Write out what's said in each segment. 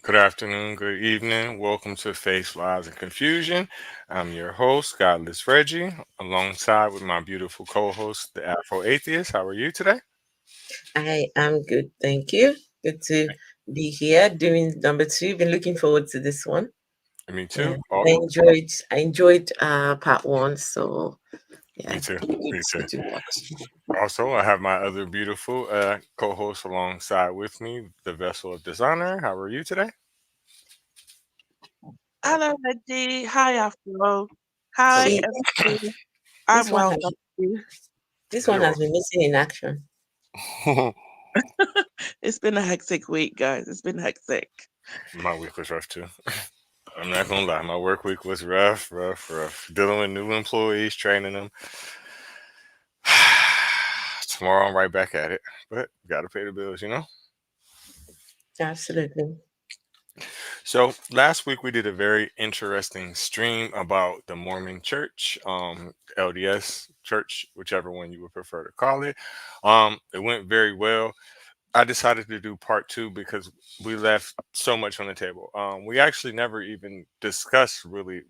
Good afternoon, good evening. Welcome to Faith, Lies, and Confusion. I'm your host, Godless Reggie, alongside with my beautiful co-host, the Afro Atheist. How are you today? I am good, thank you. Good to be here doing number two. Been looking forward to this one. Me Yeah, too. Oh, I enjoyed part one, so me yeah, too. Me it's too. good to watch. Also, I have my other beautiful co-host alongside with me, the Vessel of Dishonor. How are you today? Hello, Reggie. Hi, Afro. Hi, Hello. See, everybody. this I'm one well, has thank you. this one You're has been missing in action. welcome. It's been a hectic week, guys. It's been hectic. My week was rough too. I'm not gonna lie, my work week was rough, rough, rough. Dealing with new employees, training them. Tomorrow I'm right back at it, but gotta pay the bills, you know. Absolutely. So last week we did a very interesting stream about the Mormon Church, LDS Church, whichever one you would prefer to call it. It went very well. I decided to do part two because we left so much on the table. We actually never even discussed really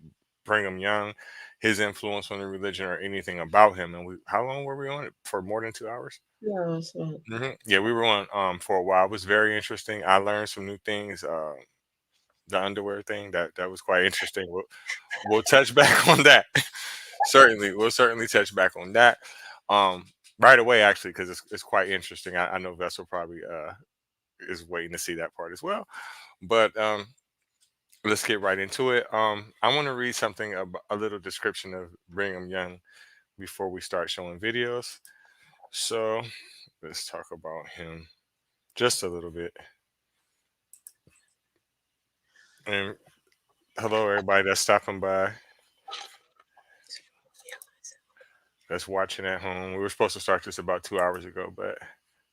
Brigham Young, his influence on the religion, or anything about him. And we, how long were we on it for? More than 2 hours? Yeah, so Yeah, we were on for a while. It was very interesting. I learned some new things. The underwear thing that was quite interesting. We'll touch back on that. Certainly, we'll certainly touch back on that. Um, right away, actually, because it's quite interesting. I know Vessel probably is waiting to see that part as well. But let's get right into it. I want to read something a little description of Brigham Young before we start showing videos. So let's talk about him just a little bit. And hello, everybody that's stopping by, that's watching at home. We were supposed to start this about 2 hours ago, but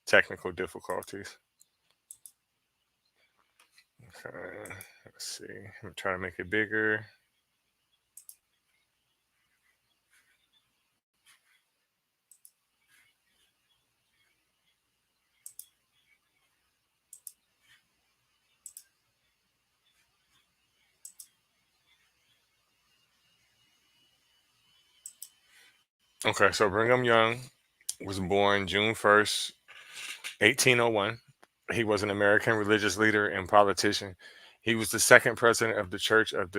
technical difficulties. Okay, let's see. I'm trying to make it bigger. Okay, so Brigham Young was born June 1st, 1801. He was an American religious leader and politician. He was the second president of the Church of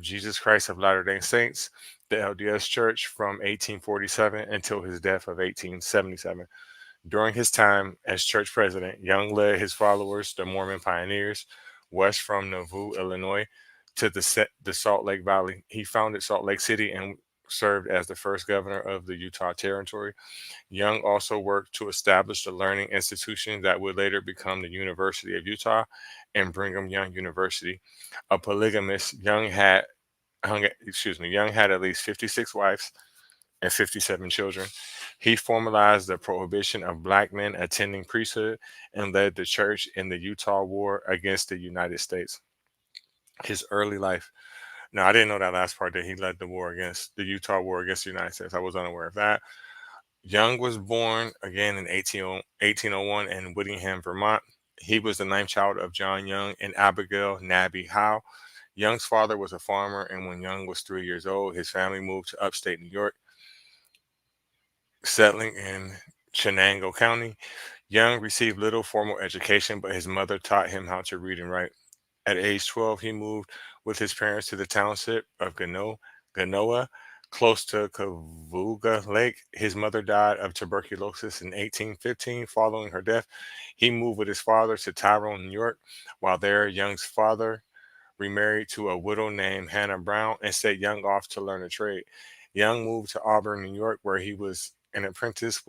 Jesus Christ of Latter-day Saints, the LDS Church, from 1847 until his death of 1877. During his time as church president, Young led his followers, the Mormon pioneers, west from Nauvoo, Illinois, to the Salt Lake Valley. He founded Salt Lake City and served as the first governor of the Utah Territory. Young also worked to establish the learning institution that would later become the University of Utah and Brigham Young University. A polygamist, Young had at least 56 wives and 57 children. He formalized the prohibition of black men attending priesthood and led the church in the Utah War against the United States. His early life. Now, I didn't know that last part that he led the Utah War against the United States. I was unaware of that. Young was born again in 1801 in Whittingham, Vermont. He was the ninth child of John Young and Abigail Nabby Howe. Young's father was a farmer, and when Young was 3 years old, his family moved to upstate New York, settling in Chenango County. Young received little formal education, but his mother taught him how to read and write. At age 12, he moved with his parents to the township of Genoa, close to Kavuga Lake. His mother died of tuberculosis in 1815. Following her death, he moved with his father to Tyrone, New York. While there, Young's father remarried to a widow named Hannah Brown and set Young off to learn a trade. Young moved to Auburn, New York, where he was apprentice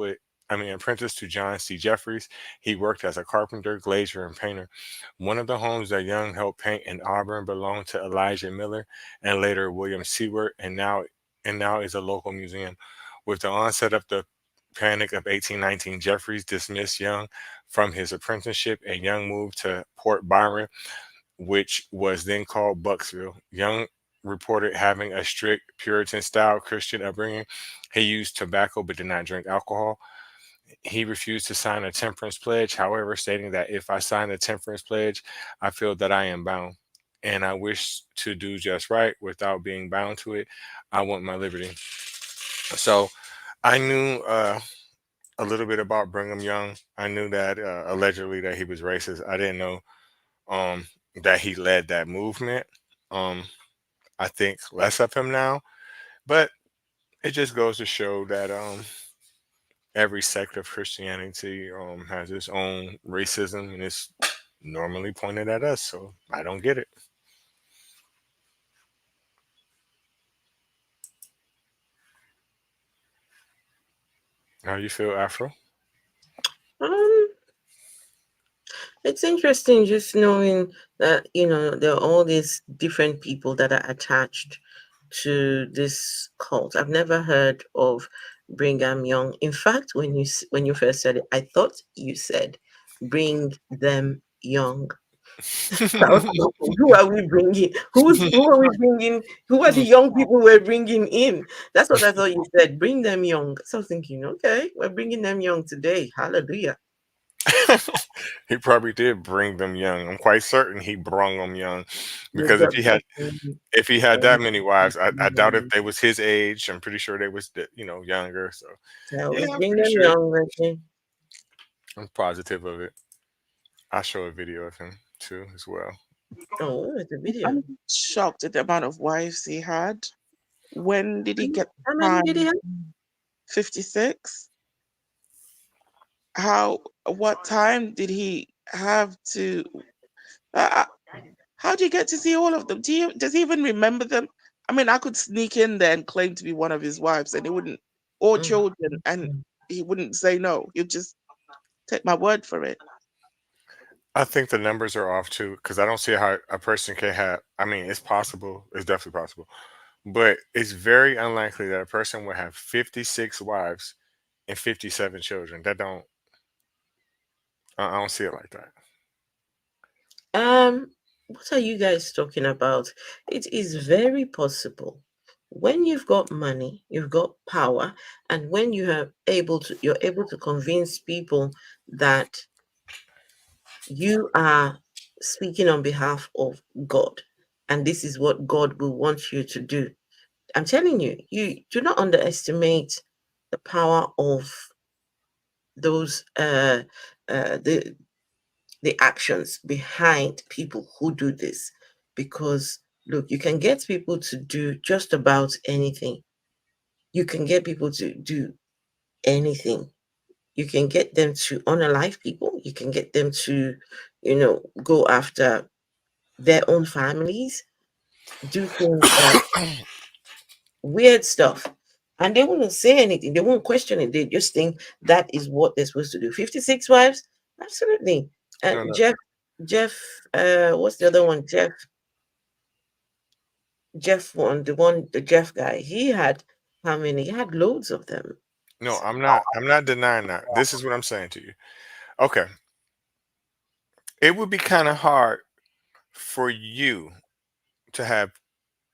to John C. Jeffries. He worked as a carpenter, glazier, and painter. One of the homes that Young helped paint in Auburn belonged to Elijah Miller and later William Seward, and now is a local museum. With the onset of the Panic of 1819, Jeffries dismissed Young from his apprenticeship, and Young moved to Port Byron, which was then called Bucksville. Young reported having a strict Puritan style Christian upbringing. He used tobacco but did not drink alcohol. He refused to sign a temperance pledge, however, stating that if I sign a temperance pledge, I feel that I am bound. And I wish to do just right without being bound to it. I want my liberty. So I knew a little bit about Brigham Young. I knew that allegedly that he was racist. I didn't know um, that he led that movement. Um, I think less of him now, but it just goes to show that every sect of Christianity has its own racism, and it's normally pointed at us. So I don't get it. How you feel, Afro? Um, it's interesting just knowing that, there are all these different people that are attached to this cult. I've never heard of Brigham Young. In fact, when you first said it, I thought you said bring them young. I was thinking, who are we bringing? Who are we bringing? Who are the young people we're bringing in? That's what I thought you said. Bring them young. So I was thinking, okay, we're bringing them young today. Hallelujah. He probably did bring them young. I'm quite certain he brung them young, The because doctor. if he had that many wives, I doubt if they was his age. I'm pretty sure they was younger. So So yeah, we I'm bring pretty them sure. young. Okay. I'm positive of it. I'll show a video of him too as well. Oh, it's a video. I'm shocked at the amount of wives he had. When did he get How many did he time? have? 56? What time did he have to? Uh, how do you get to see all of them? Does he even remember them? I mean, I could sneak in there and claim to be one of his wives, and he wouldn't, or Mm. children, and he wouldn't say no. He'd just take my word for it. I think the numbers are off too, because I don't see how a person can have. I mean, it's possible. It's definitely possible, but it's very unlikely that a person would have 56 wives and 57 children. That don't. I don't see it like that. Um, what are you guys talking about? It is very possible. When you've got money, you've got power, and when you're able to convince people that you are speaking on behalf of God, and this is what God will want you to do. I'm telling you, you do not underestimate the power of those the actions behind people who do this. Because look, you can get people to do just about anything. You can get people to do anything. You can get them to unalive people. You can get them to, go after their own families, do things that weird stuff. And they won't say anything. They won't question it. They just think that is what they're supposed to do. 56 wives? Absolutely. No, no, Jeff, what's the other one? The Jeff guy. He had how many? He had loads of them. no. I'm not denying that. This is what I'm saying to you. Okay, it would be kind of hard for you to have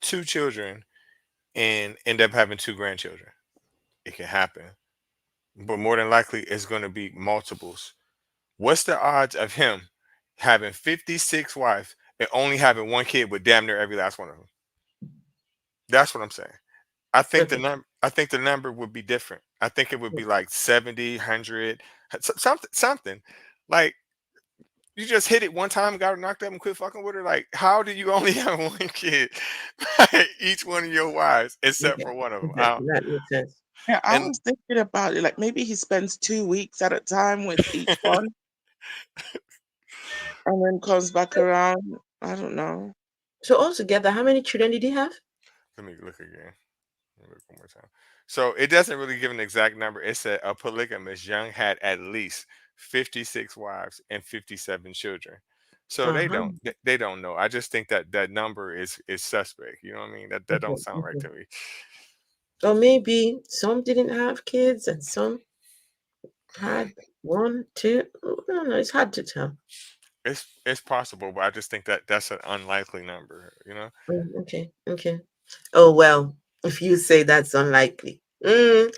two children and end up having two grandchildren. It can happen, but more than likely, it's going to be multiples. What's the odds of him having 56 wives and only having one kid with damn near every last one of them? That's what I'm saying. I think the Okay. number. I think the number would be different. I think it would be like 70, 100, something. Like you just hit it one time, got her knocked up, and quit fucking with her. Like, how do you only have one kid, each one of your wives, except Okay. for one of them? Okay. That makes sense. Yeah, I And was thinking about it. Like maybe he spends 2 weeks at a time with each one, and then comes back around. I don't know. So altogether, how many children did he have? let me look again. Let me look one more time. So it doesn't really give an exact number. It said a polygamous Young had at least 56 wives and 57 children. So they Uh-huh. don't they don't know. I just think that that number is suspect. You know what I mean? That don't Okay. sound right Okay. to me. Or maybe some didn't have kids and some had one, two. I don't know. It's hard to tell. It's possible, but I just think that that's an unlikely number. You know? Okay. Okay. Oh, well, if you say that's unlikely, then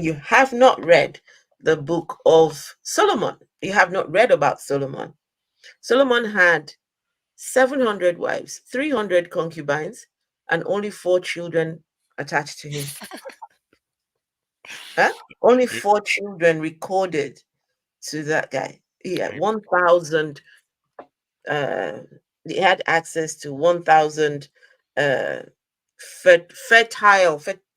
you have not read the book of Solomon. You have not read about Solomon. Solomon had 700 wives, 300 concubines, and only 4 children attached to him. Huh? Only You- 4 children recorded to that guy. He had ain't- 1,000, uh, he had access to 1,000 uh,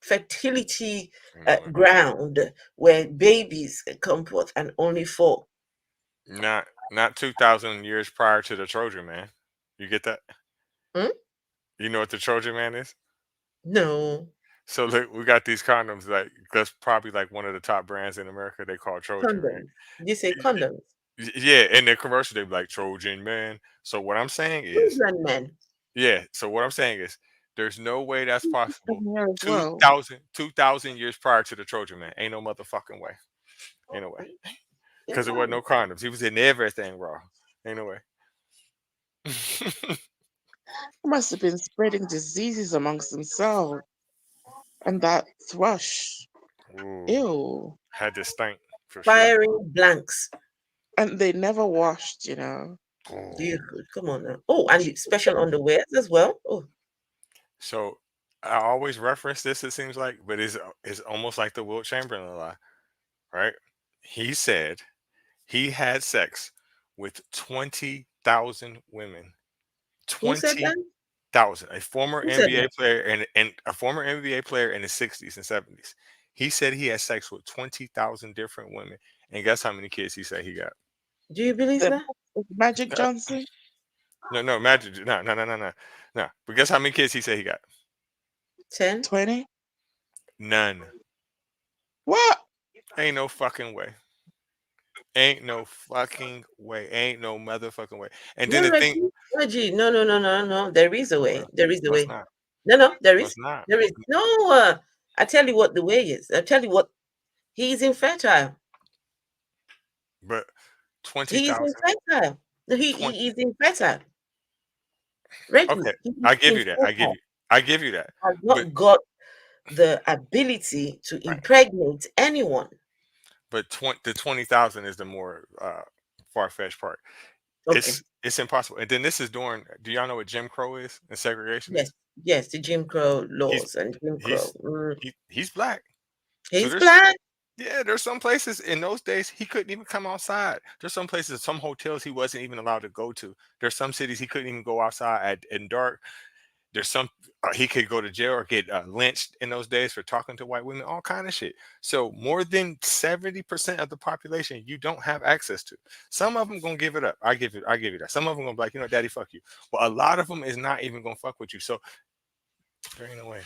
fertility Anyway, ground where babies can come forth, and only four. not 2,000 years prior to the Trojan man. You get that? Hmm? You know what the Trojan man is? No. So look, we got these condoms. Like that's probably like one of the top brands in America. They call Trojan, right? Condoms. Did you say condoms? Yeah, in their commercial they be like Trojan man. So what I'm saying is, Cleveland men. yeah. So what I'm saying is, there's no way that's possible. I'm here as Two well. thousand 2,000 years prior to the Trojan man, ain't no motherfucking way. Ain't no way. Yes, Because there wasn't no condoms. He was in everything raw. Ain't no way. They must have been spreading diseases amongst themselves. And that thrush. Ooh, Ew. had this stink for sure. firing blanks. And they never washed. You Ooh. come on now. Oh, and special underwears as well. Oh, So I always reference this. It seems like, but it's almost like the Wilt Chamberlain lie, right? He said he had sex with 20,000 women. who said Twenty that? thousand. A former Who said NBA that? player and a former NBA player in the 60s and 70s. He said he had sex with 20,000 different women. And guess how many kids he said he got? Do you believe The that? Magic Uh, Johnson, No, no, imagine, no, no, no, no, no, no. But guess how many kids he said he got? 10? 20. None. What? Ain't no fucking way. Ain't no fucking way. Ain't no motherfucking way. And No, then the thing, Reggie. Reggie. No, no, no, no, no. There is a way. well, There is a no, it's way. not. No, no, there No, is. it's not. There is. No, I tell you what the way is. I tell you what. He is infertile. But He is 20,000, infertile. No, he 20. is infertile. Reggie, Okay, he is I give you that. infertile. I give you that. Has But not got the ability to right. impregnate anyone. But the 20,000 is the more far fetched part. Okay. It's impossible. And then this is during. Do y'all know what Jim Crow is and segregation Yes. is? Yes. The Jim Crow He's laws and Jim Crow. he's he's black. So He's black. there's some places in those days he couldn't even come outside. There's some places, some hotels he wasn't even allowed to go to. There's some cities he couldn't even go outside in dark. There's some he could go to jail or get lynched in those days for talking to white women, all kind of shit. So more than 70% of the population you don't have access to. Some of them gonna give it up. I give you that. Some of them gonna be like, daddy, fuck you. But a lot of them is not even gonna fuck with you. So there ain't no way.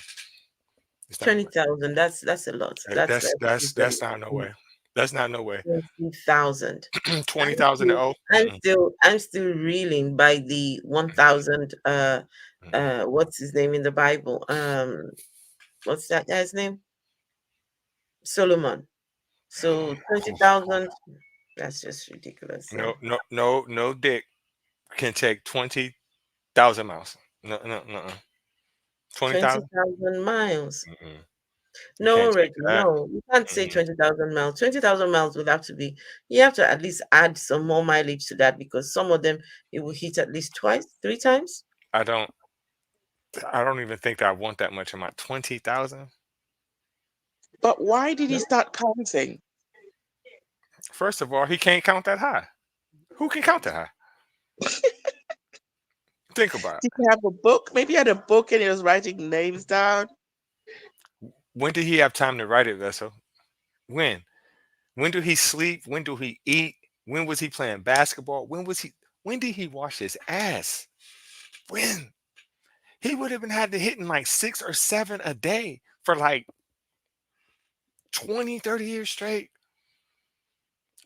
It's not no way. 20,000. That's a lot. That's not no way. That's not no way. 20,000. 20,000 and oh. Mm-mm, I'm still reeling by the 1,000. mm-mm. What's his name in the Bible? What's that guy's name? Solomon. So 20,000. That's just ridiculous. No, no, no, no dick can take 20,000 miles. No, no, no. 20,000? 20,000 miles. Mm-mm. You No, can't take Reggie, that. no. You can't say Mm-mm. 20,000 miles. 20,000 miles would have to be, you have to at least add some more mileage to that because some of them it will hit at least twice, 3 times. I don't. I don't even think that I want that much in my 20,000. But why did he No? start counting? First of all, he can't count that high. Who can count that high? Think about Did he have a book? Maybe he had a book and he was writing names down. it. When did he have time to write it, Vessel? When? When do he sleep? When do he eat? When was he playing basketball? When did he wash his ass? When? He would have been had to hitting like 6 or 7 a day for like 20, 30 years straight.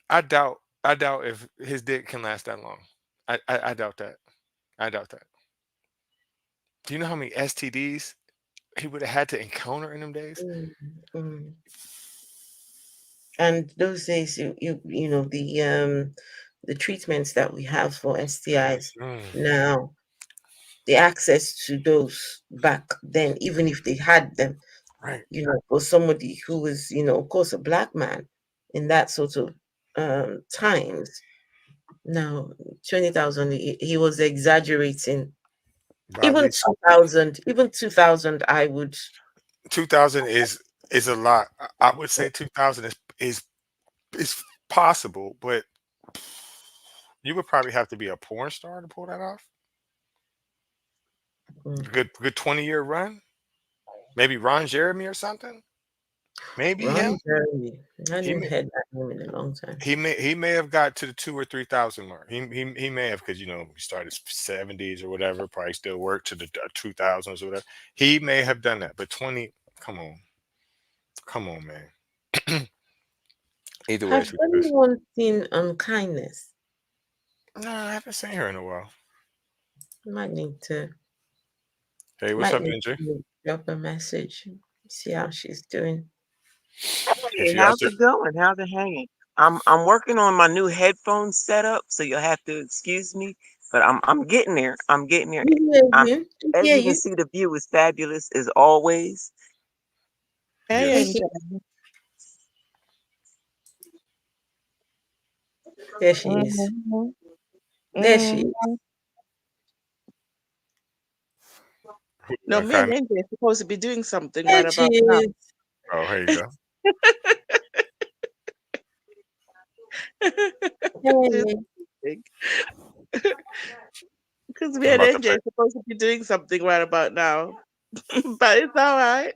I doubt if his dick can last that long. I doubt that. I doubt that. Do you know how many STDs he would have had to encounter in them days? Mm, mm. And those days, the treatments that we have for STIs Mm, now, the access to those back then, even if they had them, right. for somebody who was, of course, a black man. in that sort of times. Now, 20,000, he was exaggerating. By at Even least 2,000, even 2,000, I would. 2,000 is a lot. I would say 2,000 is possible, but you would probably have to be a porn star to pull that off. Mm, Good 20-year run. Maybe Ron Jeremy or something. Maybe him. Ron Jeremy. I He haven't may heard that name in a long time. he may have got to the 2 or 3,000 mark. He may have, because he started 70s or whatever. Probably still worked to the 2000s or whatever. He may have done that, but 20. Come on, come on, man. Either way, Have it's success. anyone seen Unkindness? No, I haven't seen her in a while. Might need to Hey, what's might up, need Ninja? to drop a message. See how she's doing. If Hey, you how's out there, it going? How's it hanging? I'm working on my new headphone setup, so you'll have to excuse me, but I'm getting there. I'm getting there. We hear I'm you. We As hear you can you. see, the view is fabulous as always. Hey, We yes, hear. Angel. There she is. Mhm. There she Mhm. is. No, me and kind of. Angel are supposed to be doing something There right she about now. is. Oh, here you go. Hey. Because me I'm and about to Angel play. are supposed to be doing something right about now. But it's all right.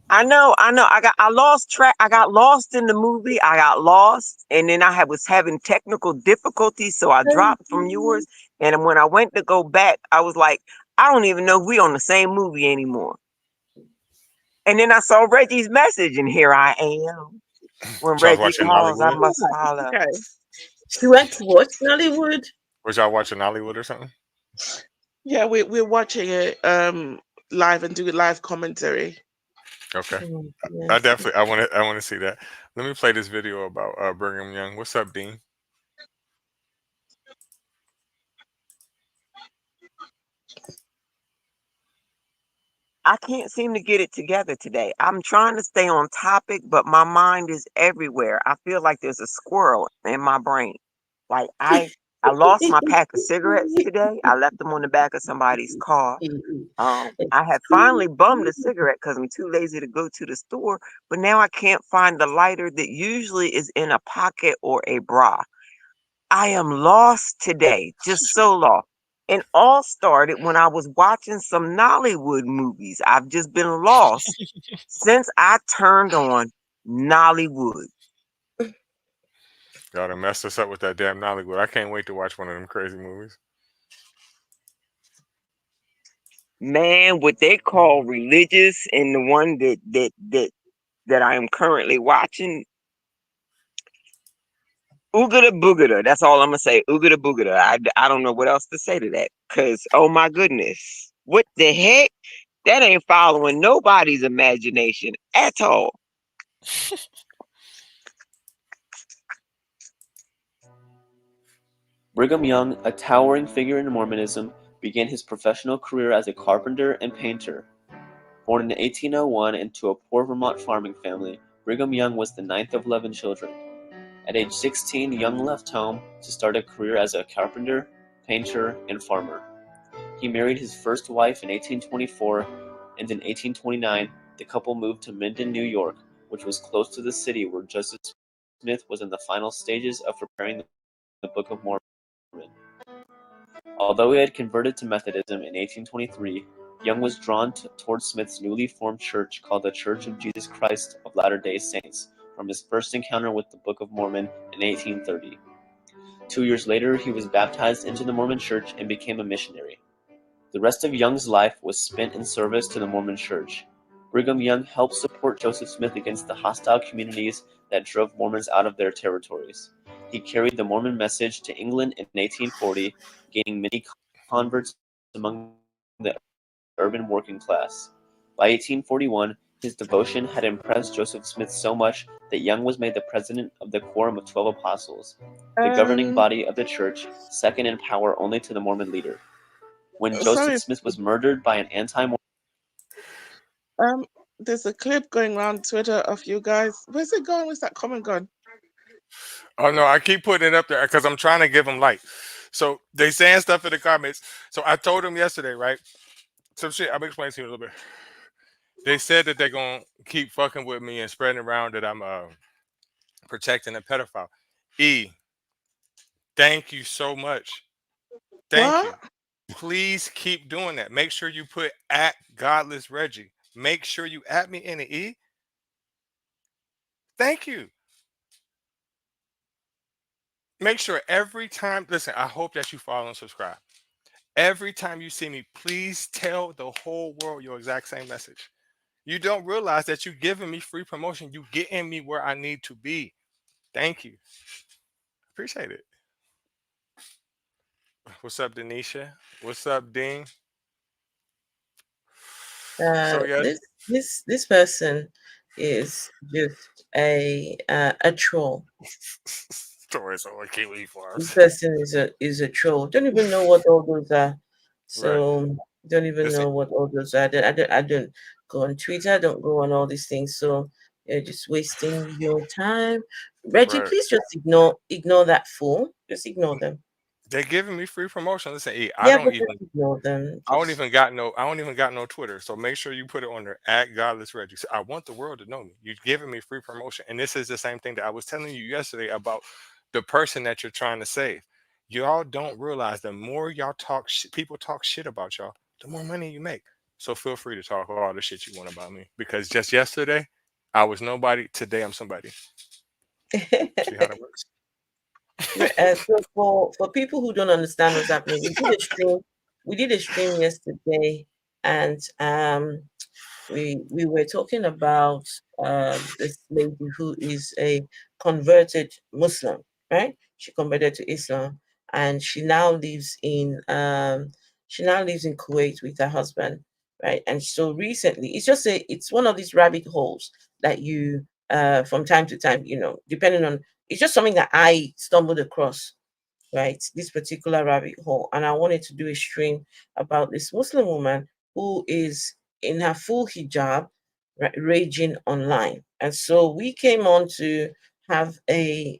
I know, I know. I lost track. I got lost in the movie. I got lost, and then was having technical difficulties, so I dropped from yours. And when I went to go back, I was like, I don't even know if we on the same movie anymore. And then I saw Reggie's message, and here I am. When So I was Reggie watching calls, I Nollywood. must follow. Okay. She went to watch Nollywood. Was y'all watching Nollywood or something? Yeah, we're watching it live and doing live commentary. Okay. Oh, I yes. definitely I want to see that. Let me play this video about Brigham Young. What's up, Dean? I can't seem to get it together today. I'm trying to stay on topic, but my mind is everywhere. I feel like there's a squirrel in my brain. Like I lost my pack of cigarettes today. I left them on the back of somebody's car. I had finally bummed a cigarette because I'm too lazy to go to the store, but now I can't find the lighter that usually is in a pocket or a bra. I am lost today, just so lost. And all started when I was watching some Nollywood movies. I've just been lost since I turned on Nollywood. Y'all done messed us up with that damn Nollywood. I can't wait to watch one of them crazy movies. Man, what they call religious and the one that I am currently watching, oogada boogada. That's all I'm gonna say. Oogada boogada. I don't know what else to say to that. Cause oh my goodness, what the heck? That ain't following nobody's imagination at all. Brigham Young, a towering figure in Mormonism, began his professional career as a carpenter and painter. Born in 1801 into a poor Vermont farming family, Brigham Young was the ninth of 11 children. At age 16, Young left home to start a career as a carpenter, painter, and farmer. He married his first wife in 1824, and in 1829, the couple moved to Minden, New York, which was close to the city where Joseph Smith was in the final stages of preparing the Book of Mormon. Although he had converted to Methodism in 1823, Young was drawn towards Smith's newly formed church called the Church of Jesus Christ of Latter-day Saints from his first encounter with the Book of Mormon in 1830. 2 years later, he was baptized into the Mormon Church and became a missionary. The rest of Young's life was spent in service to the Mormon Church. Brigham Young helped support Joseph Smith against the hostile communities that drove Mormons out of their territories. He carried the Mormon message to England in 1840, gaining many converts among the urban working class. By 1841, his devotion had impressed Joseph Smith so much that Young was made the president of the Quorum of 12 Apostles, the governing Um, body of the church, second in power only to the Mormon leader. When Joseph sorry. Smith was murdered by an anti-Mormon... Um, there's a clip going around Twitter of you guys. Where's it going? Where's that comment gone? Oh no, I keep putting it up there because I'm trying to give them light. So they saying stuff in the comments. So I told them yesterday, right? Some shit. I'm explaining to you a little bit. They said that they're gonna keep fucking with me and spreading around that I'm protecting a pedophile. E, thank you so much. Thank What? you. Please keep doing that. Make sure you put at Godless Reggie. Make sure you at me in the E. Thank you. Make sure every time, listen, I hope that you follow and subscribe. Every time you see me, please tell the whole world your exact same message. You don't realize that you're giving me free promotion. You getting me where I need to be. Thank you. Appreciate it. What's up, Denisha? What's up, Dean? So yes, This person is just a troll. stories on Kiwi This Farms. person is a troll. Don't even know what all those are. Right. So don't even Listen, know what all those are. I don't go on Twitter. I don't go on all these things. So you're just wasting your time. Reggie, right. please just ignore that fool. Just ignore them. They're giving me free promotion. Listen, E, Yeah, but just ignore them. Just I don't even got no Twitter. So make sure you put it on there at Godless Reggie. So I want the world to know me. You're giving me free promotion. And this is the same thing that I was telling you yesterday about the person that you're trying to save. Y'all don't realize the more y'all people talk shit about y'all, the more money you make. So feel free to talk all the shit you want about me. Because just yesterday, I was nobody. Today I'm somebody. See how that works? So for people who don't understand what's happening, we did a stream. We did a stream yesterday, and we were talking about this lady who is a converted Muslim, right? She converted to Islam, and she now lives in Kuwait with her husband, right? And so recently, it's one of these rabbit holes that you from time to time, depending on, it's just something that I stumbled across, right? This particular rabbit hole. And I wanted to do a stream about this Muslim woman who is in her full hijab, raging online. And so we came on to have a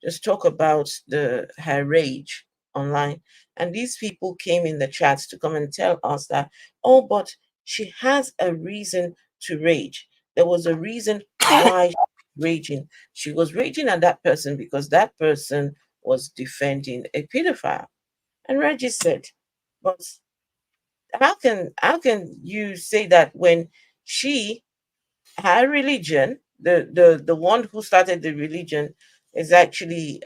just talk about the her rage online. And these people came in the chats to come and tell us that, oh, but she has a reason to rage. There was a reason why she was raging. She was raging at that person because that person was defending a pedophile. And Reggie said, but how can you say that when she, her religion, the one who started the religion is actually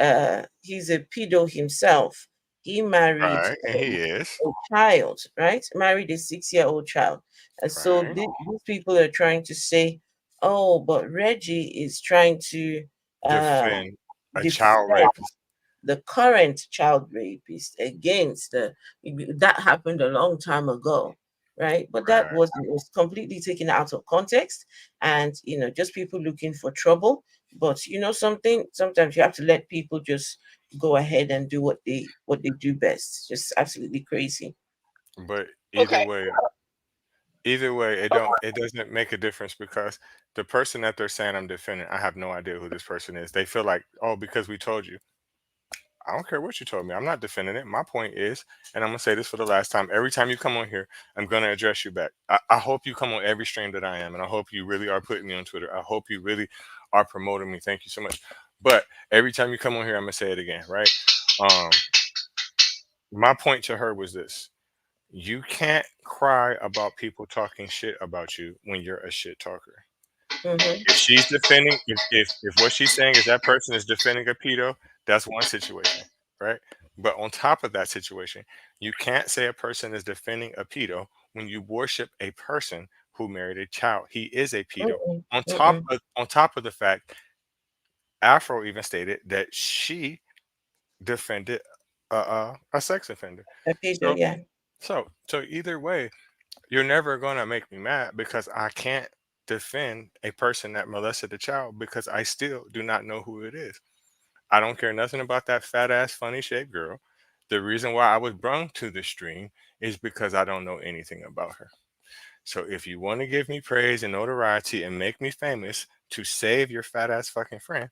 he's a pedo himself. He married Right. And he is. a child, right? Married a 6-year-old child. And so Right. these people are trying to say, oh, but Reggie is trying to uh Defend a child defend rapist. the current child rapist against that happened a long time ago, right? But that Right. was completely taken out of context, and just people looking for trouble. But something, sometimes you have to let people just go ahead and do what they do best. Just absolutely crazy. But Okay. either way, it doesn't make a difference because the person that they're saying I'm defending, I have no idea who this person is. They feel like, oh, because we told you. I don't care what you told me. I'm not defending it. My point is, and I'm gonna say this for the last time. Every time you come on here, I'm gonna address you back. I hope you come on every stream that I am, and I hope you really are putting me on Twitter. I hope you really are promoting me. Thank you so much. But every time you come on here, I'm gonna say it again, right? Um, my point to her was this: you can't cry about people talking shit about you when you're a shit talker. Mm-hmm. If she's defending, if what she's saying is that person is defending a pedo, that's one situation, right? But on top of that situation, you can't say a person is defending a pedo when you worship a person who married a child. He is a pedo. Mm-mm. On top Mm-mm. of on top of the fact, Afro even stated that she defended a sex offender. A pedo, So yeah. so either way, you're never gonna make me mad because I can't defend a person that molested a child because I still do not know who it is. I don't care nothing about that fat ass funny shaped girl. The reason why I was brung to the stream is because I don't know anything about her. So if you want to give me praise and notoriety and make me famous to save your fat ass fucking friend,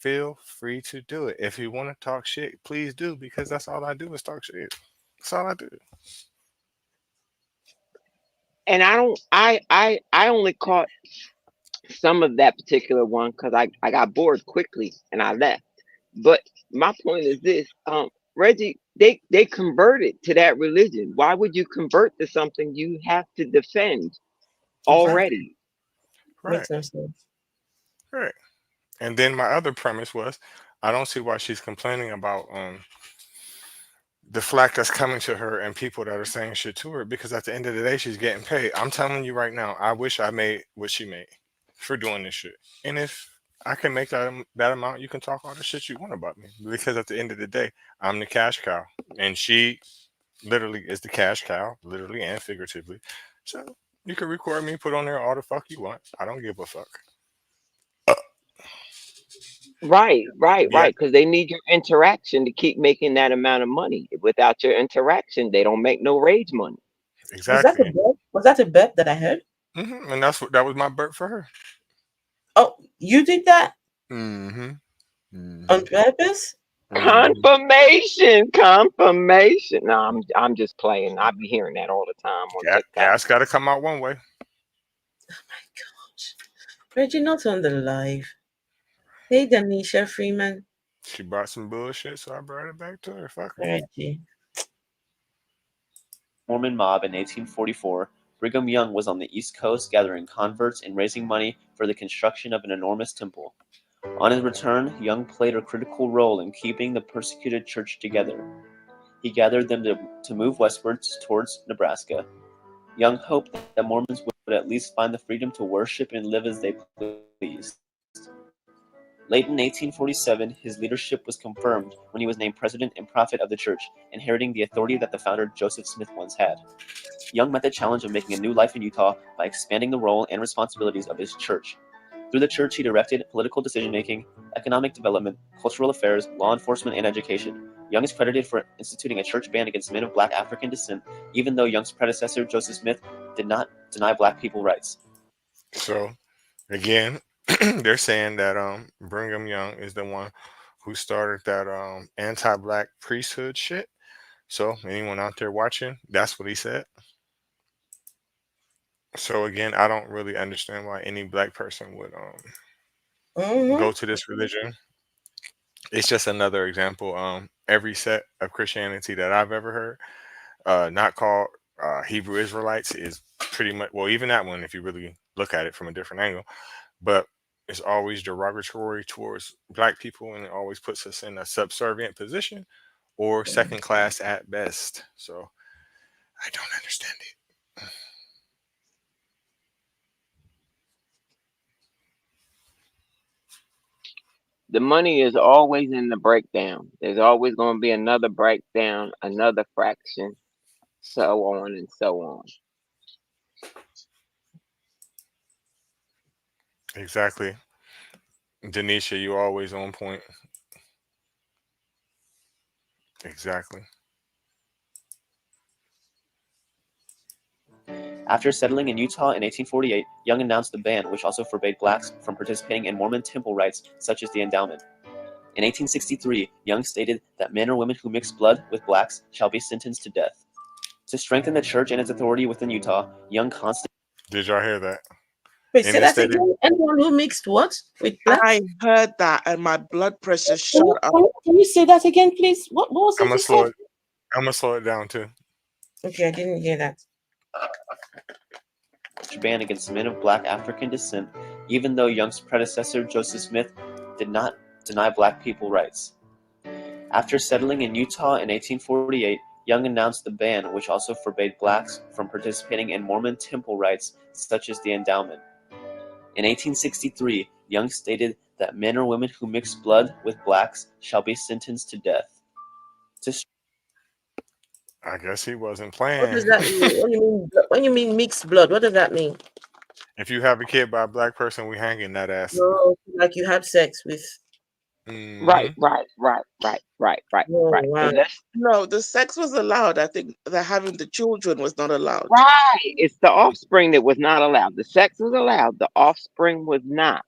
feel free to do it. If you want to talk shit, please do, because that's all I do is talk shit. That's all I do. And I don't. I only caught some of that particular one because I got bored quickly and I left. But my point is this, Reggie, they converted to that religion. Why would you convert to something you have to defend Exactly. already? Right. Makes no sense. Right. And then my other premise was, I don't see why she's complaining about the flack that's coming to her and people that are saying shit to her, because at the end of the day she's getting paid. I'm telling you right now, I wish I made what she made for doing this shit. And if I can make that amount, you can talk all the shit you want about me, because at the end of the day, I'm the cash cow, and she literally is the cash cow, literally and figuratively. So you can record me, put on there all the fuck you want. I don't give a fuck. Right. Yet, Because they need your interaction to keep making that amount of money. Without your interaction, they don't make no rage money. Was that a exactly. bet? Was that a bet that I heard? And that was my birth for her. Oh, you did that Mm-hmm. on Mm-hmm. purpose? Mm-hmm. Confirmation. No, I'm just playing. I be hearing that all the time on TikTok. Gas got to come out one way. Gosh. Reggie, not on the live. Hey, Danisha Freeman. She brought some bullshit, so I brought it back to her. Fuck her. Reggie. Mormon mob in 1844, Brigham Young was on the East Coast gathering converts and raising money for the construction of an enormous temple. On his return, Young played a critical role in keeping the persecuted church together. He gathered them to move westwards towards Nebraska. Young hoped that Mormons would at least find the freedom to worship and live as they pleased. Late in 1847, his leadership was confirmed when he was named president and prophet of the church, inheriting the authority that the founder Joseph Smith once had. Young met the challenge of making a new life in Utah by expanding the role and responsibilities of his church. Through the church, he directed political decision-making, economic development, cultural affairs, law enforcement, and education. Young is credited for instituting a church ban against men of black African descent, even though Young's predecessor, Joseph Smith, did not deny black people rights. So again, they're saying that Brigham Young is the one who started that anti-black priesthood shit. So anyone out there watching, that's what he said. So again, I don't really understand why any black person would Mm-hmm. go to this religion. It's just another example. Every set of Christianity that I've ever heard, not called Hebrew Israelites, is pretty much, well, even that one, if you really look at it from a different angle, but it's always derogatory towards black people, and it always puts us in a subservient position or second class at best. So I don't understand it. The money is always in the breakdown. There's always going to be another breakdown, another fraction, so on and so on. Exactly. Denisha, you always on point. Exactly. After settling in Utah in 1848, Young announced the ban, which also forbade blacks from participating in Mormon temple rites such as the endowment. In 1863, Young stated that men or women who mix blood with blacks shall be sentenced to death. To strengthen the church and its authority within Utah, Young constantly Did y'all hear that? Wait, And say it that stated, again. Anyone who mixed what with I blacks? heard that and my blood pressure Can shot you, up. can you say that again, please? What was I'm it gonna you slow said? it. I'm gonna slow it down too. Okay, I didn't hear that. ban against men of black African descent, even though Young's predecessor, Joseph Smith, did not deny black people rights. After settling in Utah in 1848, Young announced the ban, which also forbade blacks from participating in Mormon temple rites such as the endowment. In 1863, Young stated that men or women who mix blood with blacks shall be sentenced to death. To I guess he wasn't What playing. does that mean? When you mean mixed blood, what does that mean? If you have a kid by a black person, we hanging that ass. No, like you had sex with. Right, Hmm. right, right, right, right, right, Oh, right. wow. And let's No, the sex was allowed. I think that having the children was not allowed. right. It's the offspring that was not allowed. The sex was allowed. The offspring was not.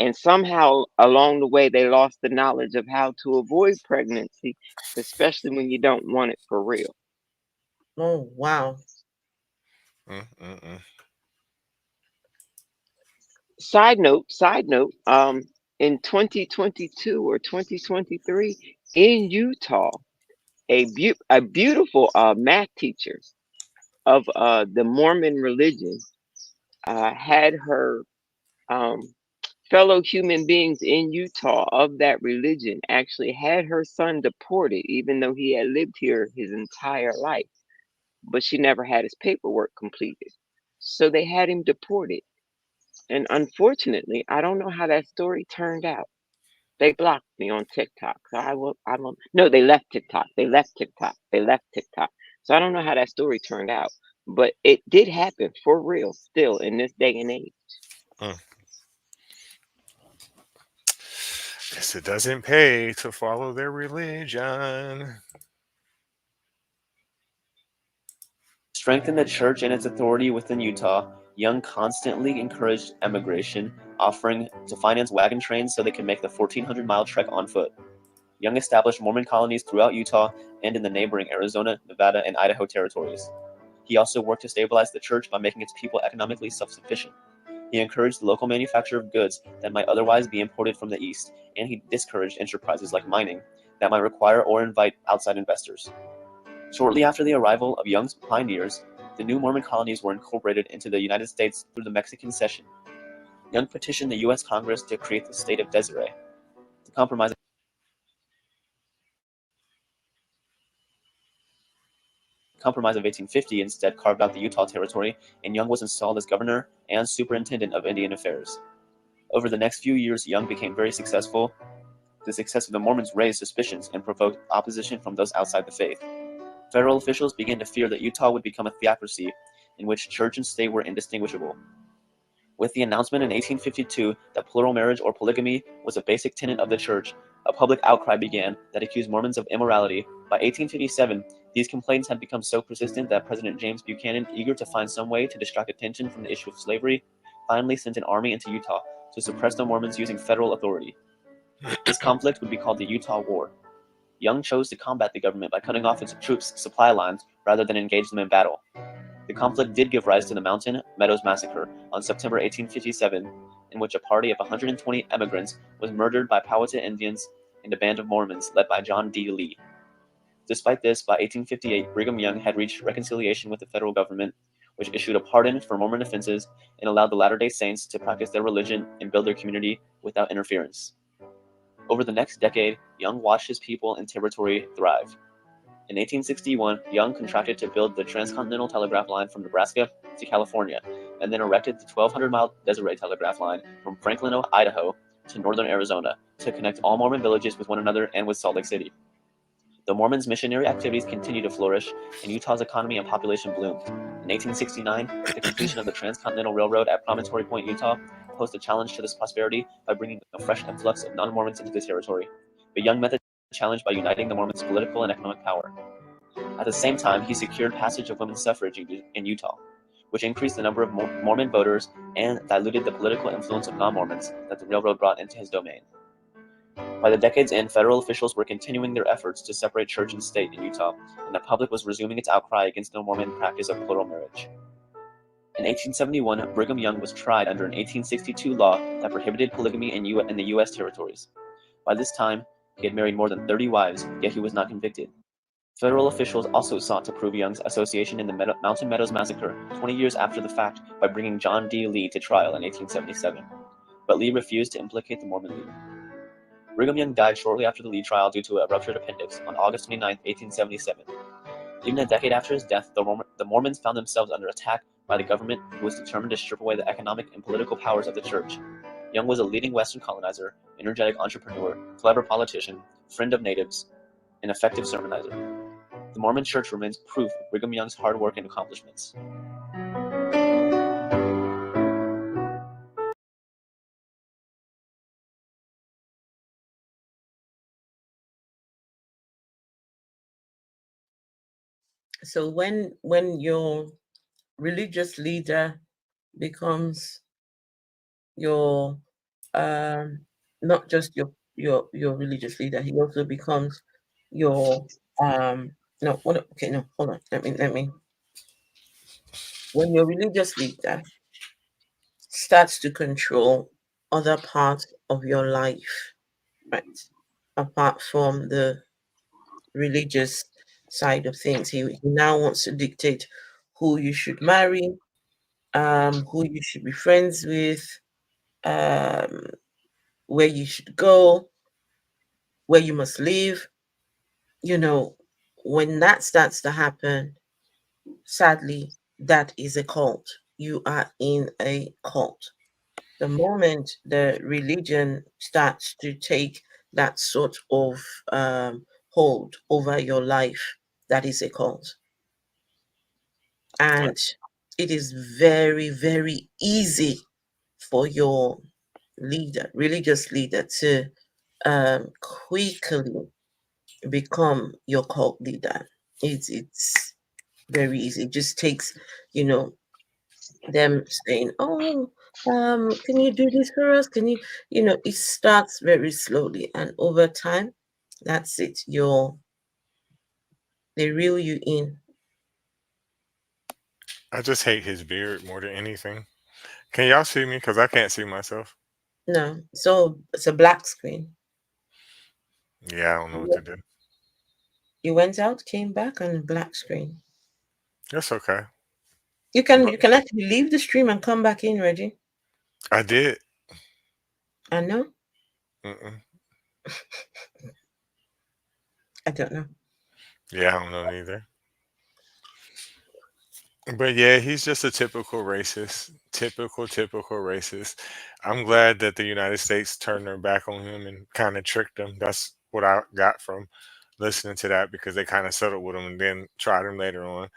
And somehow along the way, they lost the knowledge of how to avoid pregnancy, especially when you don't want it for real. Oh, wow. Mm-mm-mm. Side note, in 2022 or 2023 in Utah, a beautiful math teacher of the Mormon religion had her um, fellow human beings in Utah of that religion actually had her son deported, even though he had lived here his entire life, but she never had his paperwork completed. So they had him deported. And unfortunately, I don't know how that story turned out. They blocked me on TikTok. So I will, no, they left TikTok. They left TikTok. They left TikTok. So I don't know how that story turned out, but it did happen for real still in this day and age. Mm. Guess it doesn't pay to follow their religion. To strengthen the church and its authority within Utah, Young constantly encouraged emigration, offering to finance wagon trains so they could make the 1,400-mile trek on foot. Young established Mormon colonies throughout Utah and in the neighboring Arizona, Nevada, and Idaho territories. He also worked to stabilize the church by making its people economically self-sufficient. He encouraged the local manufacture of goods that might otherwise be imported from the East, and he discouraged enterprises like mining that might require or invite outside investors. Shortly after the arrival of Young's pioneers, the new Mormon colonies were incorporated into the United States through the Mexican Cession. Young petitioned the U.S. Congress to create the state of Desiree. The Compromise of 1850 instead carved out the Utah Territory, and Young was installed as governor and superintendent of Indian affairs. Over the next few years, Young became very successful. The success of the Mormons raised suspicions and provoked opposition from those outside the faith. Federal officials began to fear that Utah would become a theocracy in which church and state were indistinguishable. With the announcement in 1852 that plural marriage or polygamy was a basic tenet of the church, a public outcry began that accused Mormons of immorality. By 1857, these complaints had become so persistent that President James Buchanan, eager to find some way to distract attention from the issue of slavery, finally sent an army into Utah to suppress the Mormons using federal authority. This conflict would be called the Utah War. Young chose to combat the government by cutting off its troops' supply lines rather than engage them in battle. The conflict did give rise to the Mountain Meadows Massacre on September 1857, in which a party of 120 emigrants was murdered by Powhatan Indians and a band of Mormons led by John D. Lee. Despite this, by 1858, Brigham Young had reached reconciliation with the federal government, which issued a pardon for Mormon offenses and allowed the Latter-day Saints to practice their religion and build their community without interference. Over the next decade, Young watched his people and territory thrive. In 1861, Young contracted to build the transcontinental telegraph line from Nebraska to California, and then erected the 1,200-mile Desiree telegraph line from Franklin, Idaho to northern Arizona to connect all Mormon villages with one another and with Salt Lake City. The Mormons' missionary activities continued to flourish, and Utah's economy and population bloomed. In 1869, the completion of the Transcontinental Railroad at Promontory Point, Utah, posed a challenge to this prosperity by bringing a fresh influx of non-Mormons into the territory. But Young met the challenge by uniting the Mormons' political and economic power. At the same time, he secured passage of women's suffrage in Utah, which increased the number of Mormon voters and diluted the political influence of non-Mormons that the railroad brought into his domain. By the decade's end, federal officials were continuing their efforts to separate church and state in Utah, and the public was resuming its outcry against the Mormon practice of plural marriage. In 1871, Brigham Young was tried under an 1862 law that prohibited polygamy in the U.S. territories. By this time, he had married more than 30 wives, yet he was not convicted. Federal officials also sought to prove Young's association in the Mountain Meadows Massacre 20 years after the fact by bringing John D. Lee to trial in 1877, but Lee refused to implicate the Mormon leader. Brigham Young died shortly after the Lee trial due to a ruptured appendix on August 29, 1877. Even a decade after his death, the Mormons found themselves under attack by the government, who was determined to strip away the economic and political powers of the church. Young was a leading Western colonizer, energetic entrepreneur, clever politician, friend of natives, and effective sermonizer. The Mormon Church remains proof of Brigham Young's hard work and accomplishments. So when your religious leader becomes your um not just your religious leader, he also becomes your no what okay no hold on let me when your religious leader starts to control other parts of your life, right? Apart from the religious side of things, he now wants to dictate who you should marry, who you should be friends with, um, where you should go, where you must live. You know, when that starts to happen, sadly, that is a cult. You are in a cult. The moment the religion starts to take that sort of hold over your life, that is a cult. And it is very, very easy for your leader, religious leader, to quickly become your cult leader. It's very easy. It just takes, you know, them saying, "Oh, can you do this for us? Can you?" You know, it starts very slowly, and over time, that's it. They reel you in. I just hate his beard more than anything. Can y'all see me? Because I can't see myself. No, so it's a black screen. Yeah, I don't know what to You do. you went out, came back, and a black screen. That's okay. You But can actually leave the stream and come back in, Reggie. I did. I know. Mm-mm. I don't know. Yeah, I don't know neither. But yeah, he's just a typical racist. Typical racist. I'm glad that the United States turned their back on him and kind of tricked him. That's what I got from listening to that because they kind of settled with him and then tried him later on.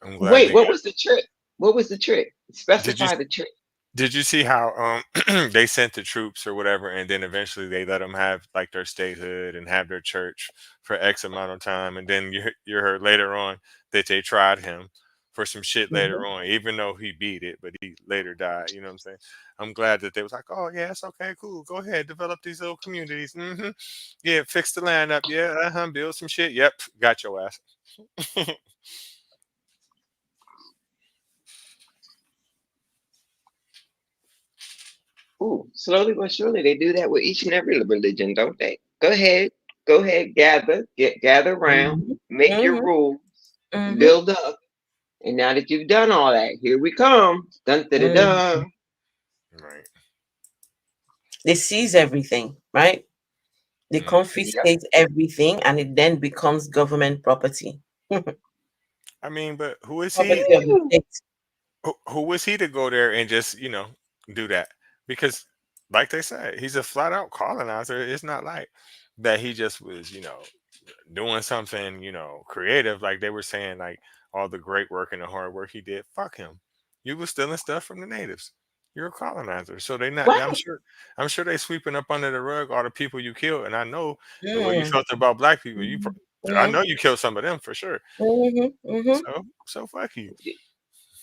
I'm glad Wait, they what got. was the trick? What was the trick? Did you Specify the trick. Did you see how they sent the troops or whatever, and then eventually they let them have like their statehood and have their church for X amount of time, and then you heard later on that they tried him for some shit Mhm. later on, even though he beat it, but he later died. You know what I'm saying? I'm glad that they was like, oh yeah, it's okay, cool, go ahead, develop these little communities. Yeah, fix the land up. Yeah, build some shit. Yep, got your ass. Ooh, slowly but surely they do that with each and every religion, don't they? Go ahead, gather around, Mhm. make your Mhm. rules, Mhm. build up, and now that you've done all that, here we come. Dun da da Mhm. dun. Right. They seize everything, right? They Mm. Yep. confiscate everything, and it then becomes government property. I mean, but who is he? Property of the Woo! state. Who was he to go there and just do that? Because, like they said, he's a flat out colonizer. It's not like that he just was doing something creative. Like they were saying, like all the great work and the hard work he did. Fuck him. You was stealing stuff from the natives. You're a colonizer. So they not. Right. I'm sure they sweeping up under the rug all the people you killed. And I know the way you Mm. felt about black people. Mhm. I Mhm. know you killed some of them for sure. Mhm. Mhm. So fuck you.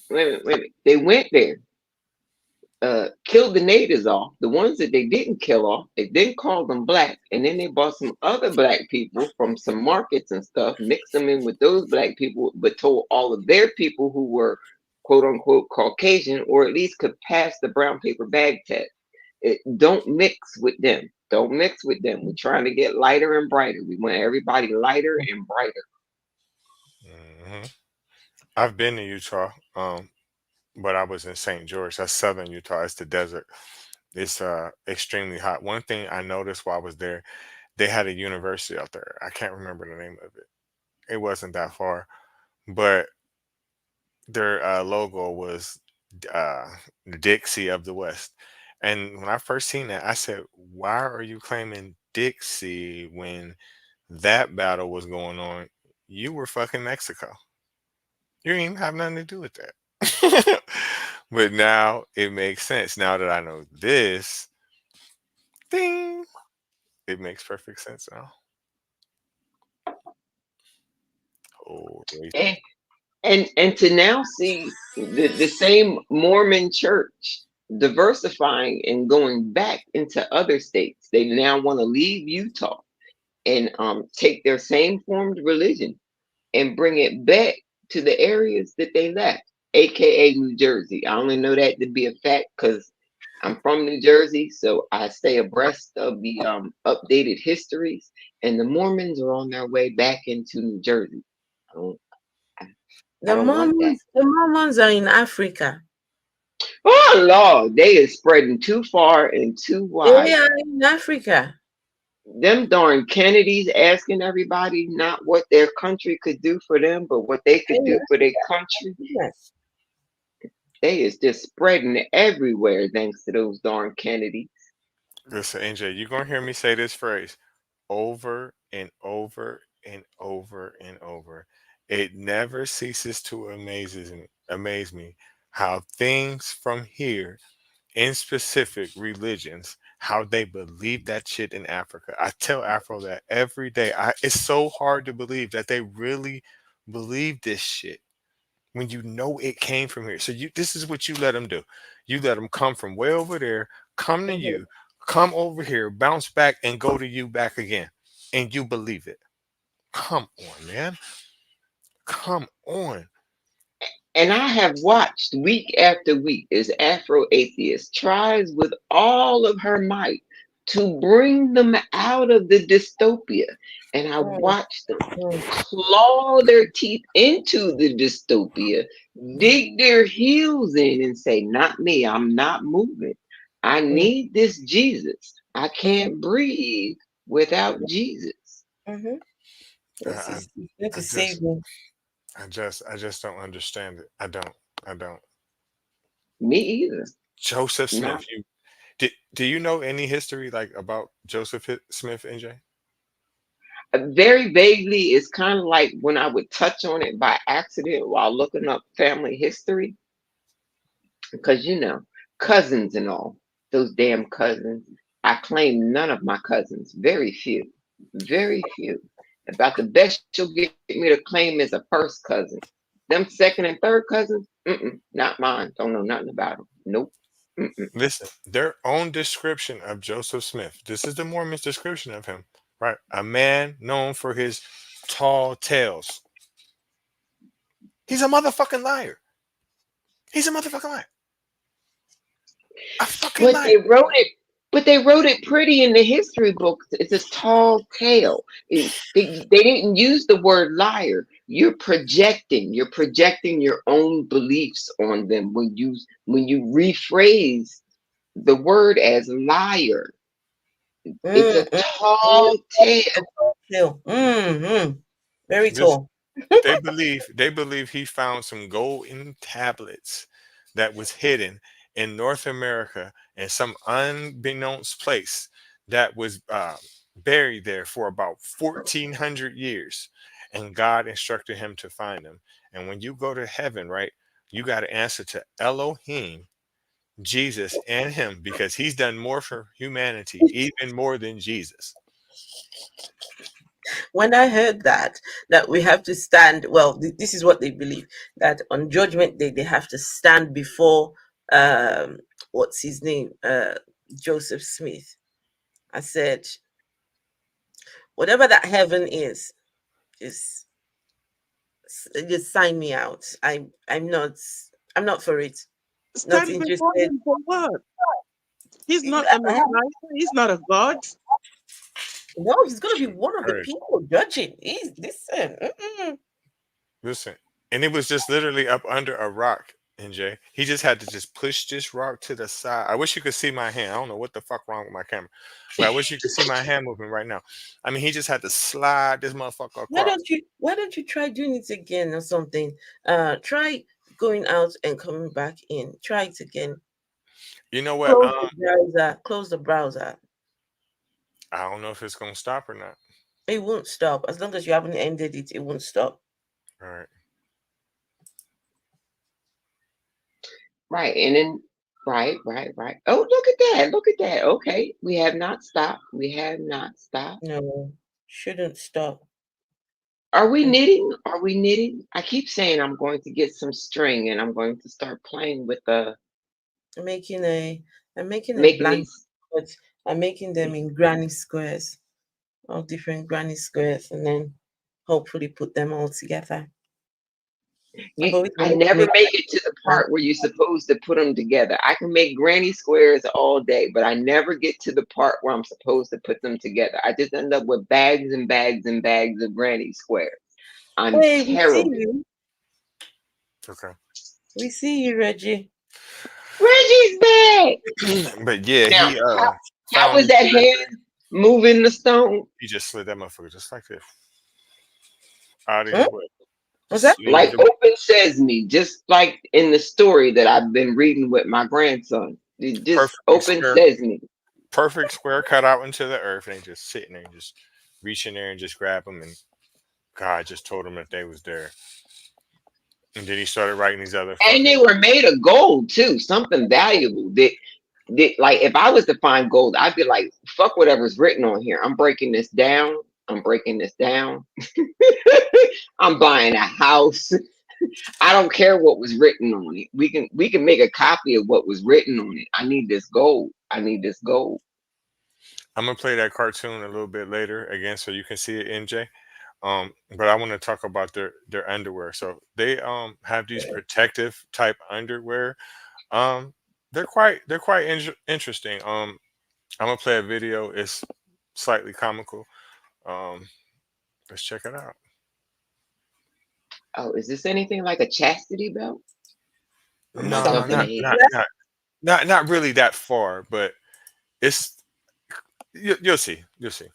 Wait a minute. They went there, killed the natives off. The ones that they didn't kill off, they didn't call them black, and then they bought some other black people from some markets and stuff, mixed them in with those black people, but told all of their people who were quote unquote Caucasian, or at least could pass the brown paper bag test. Don't mix with them. Don't mix with them. We're trying to get lighter and brighter. We want everybody lighter and brighter. hmm I've been to Utah. But I was in St. George. That's southern Utah. It's the desert. It's extremely hot. One thing I noticed while I was there, they had a university out there. I can't remember the name of it. It wasn't that far, but their logo was uh, Dixie of the West. And when I first seen that, I said, "Why are you claiming Dixie when that battle was going on? You were fucking Mexico. You didn't even have nothing to do with that." But now it makes sense. Now that I know this, ding, it makes perfect sense now. Oh, And racist. And to now see the same Mormon church diversifying and going back into other states. They now want to leave Utah and take their same formed religion and bring it back to the areas that they left, aka New Jersey. I only know that to be a fact because I'm from New Jersey, so I stay abreast of the updated histories. And the Mormons are on their way back into New Jersey. I don't, I, I The don't want that. Mormons are in Africa. Oh Lord, they is spreading too far and too They wide. are in Africa. Them darn Kennedys asking everybody not what their country could do for them, but what they could do for their country. Yes. They is just spreading everywhere thanks to those darn Kennedys. Listen, NJ, you're gonna hear me say this phrase over and over and over and over. It never ceases to amaze me how things from here, in specific religions, how they believe that shit in Africa. I tell Afro that every day. It's so hard to believe that they really believe this shit when you know it came from here. So this is what you let them do. You let them come from way over there, come to Mhm. you, come over here, bounce back, and go to you back again, and you believe it. Come on, man. Come on. And I have watched week after week as Afro Atheist tries with all of her might to bring them out of the dystopia. And I Mm, watched them mm, claw their teeth into the dystopia, dig their heels in, and say, not me, I'm not moving. I mm, need this Jesus. I mhm, can't breathe without Jesus. mhm. I, Yes, I, he's going I to save just, me. I just don't understand it. I don't. Me either. Joseph Not Smith. Do you know any history like about Joseph Smith, NJ? very vaguely. It's kind of like when I would touch on it by accident while looking up family history, because cousins and all those damn cousins. I claim none of my cousins. Very few, very few. About the best you'll get me to claim is a first cousin. Them second and third cousins, not mine. Don't know nothing about them. Nope. Mm-mm. Listen, their own description of Joseph Smith. This is the Mormon's description of him, right? A man known for his tall tales. He's a motherfucking liar. He's a motherfucking liar. A fucking But liar. they wrote it. But they wrote it pretty in the history books. It's a tall tale. They didn't use the word liar. You're projecting. You're projecting your own beliefs on them when you rephrase the word as liar. It's Mm, a mm, mm. tall tale. A tall tale. Mm. Very This tall. they believe he found some golden tablets that was hidden in North America in some unbeknownst place that was buried there for about 1400 years, and God instructed him to find them. And when you go to heaven, right, you got to answer to Elohim, Jesus, and him, because he's done more for humanity, even more than Jesus. When I heard that we have to stand, well, this is what they believe, that on Judgment Day they have to stand before um, what's his name, Joseph Smith. I said, whatever that heaven is, just just sign me out. I'm not for it. Not Stand before interested. him for what? He's not a Messiah. He's not a God. No, he's gonna be one of the Right. people judging. He's listen. Listen, and it was just literally up under a rock, NJ. He just had to just push this rock to the side. I wish you could see my hand. I don't know what the fuck wrong with my camera, but I wish you could see my hand moving right now. I mean, he just had to slide this motherfucker Why across. don't you why don't you try doing it again or something? Try going out and coming back in. Try it again. You know what? Close the browser. Close the browser. I don't know if it's gonna stop or not. It won't stop. As long as you haven't ended it, it won't stop. All right. Right. And then right. Oh, look at that. Look at that. Okay. We have not stopped. We have not stopped. No, shouldn't stop. Are we knitting? Are we knitting? I keep saying I'm going to get some string and I'm going to start playing with the I'm making a making blanket, these. but I'm making them in granny squares, all different granny squares, and then hopefully put them all together. I've always I wanted to never make make it to the that. part where you're supposed to put them together. I can make granny squares all day, but I never get to the part where I'm supposed to put them together. I just end up with bags and bags and bags of granny squares. I'm Hey, we see terrible. you. Okay. We see you, Reggie. Reggie's back. But yeah, Now, he how found was these that squares. hand moving the stone? He just slid that motherfucker just like this out of Huh? his way. Was Just that? slid Like the open sesame, just like in the story that I've been reading with my grandson. Just perfect open square, sesame. perfect square cut out into the earth, and they just sitting there and just reach in there and just grab them, and God just told him that they was there. And then he started writing these other And they fucking. were made of gold too, something valuable. That like if I was to find gold, I'd be like, fuck whatever's written on here. I'm breaking this down. I'm breaking this down. I'm buying a house. I don't care what was written on it. We can make a copy of what was written on it. I need this gold. I need this gold. I'm gonna play that cartoon a little bit later again, so you can see it, NJ. But I want to talk about their underwear. So they have these protective type underwear. Um, they're quite interesting. I'm gonna play a video. It's slightly comical. Um, let's check it out. Oh, is this anything like a chastity belt? Or am I Some No, jumping not ahead? not not not really that far, but it's you'll see. You'll see.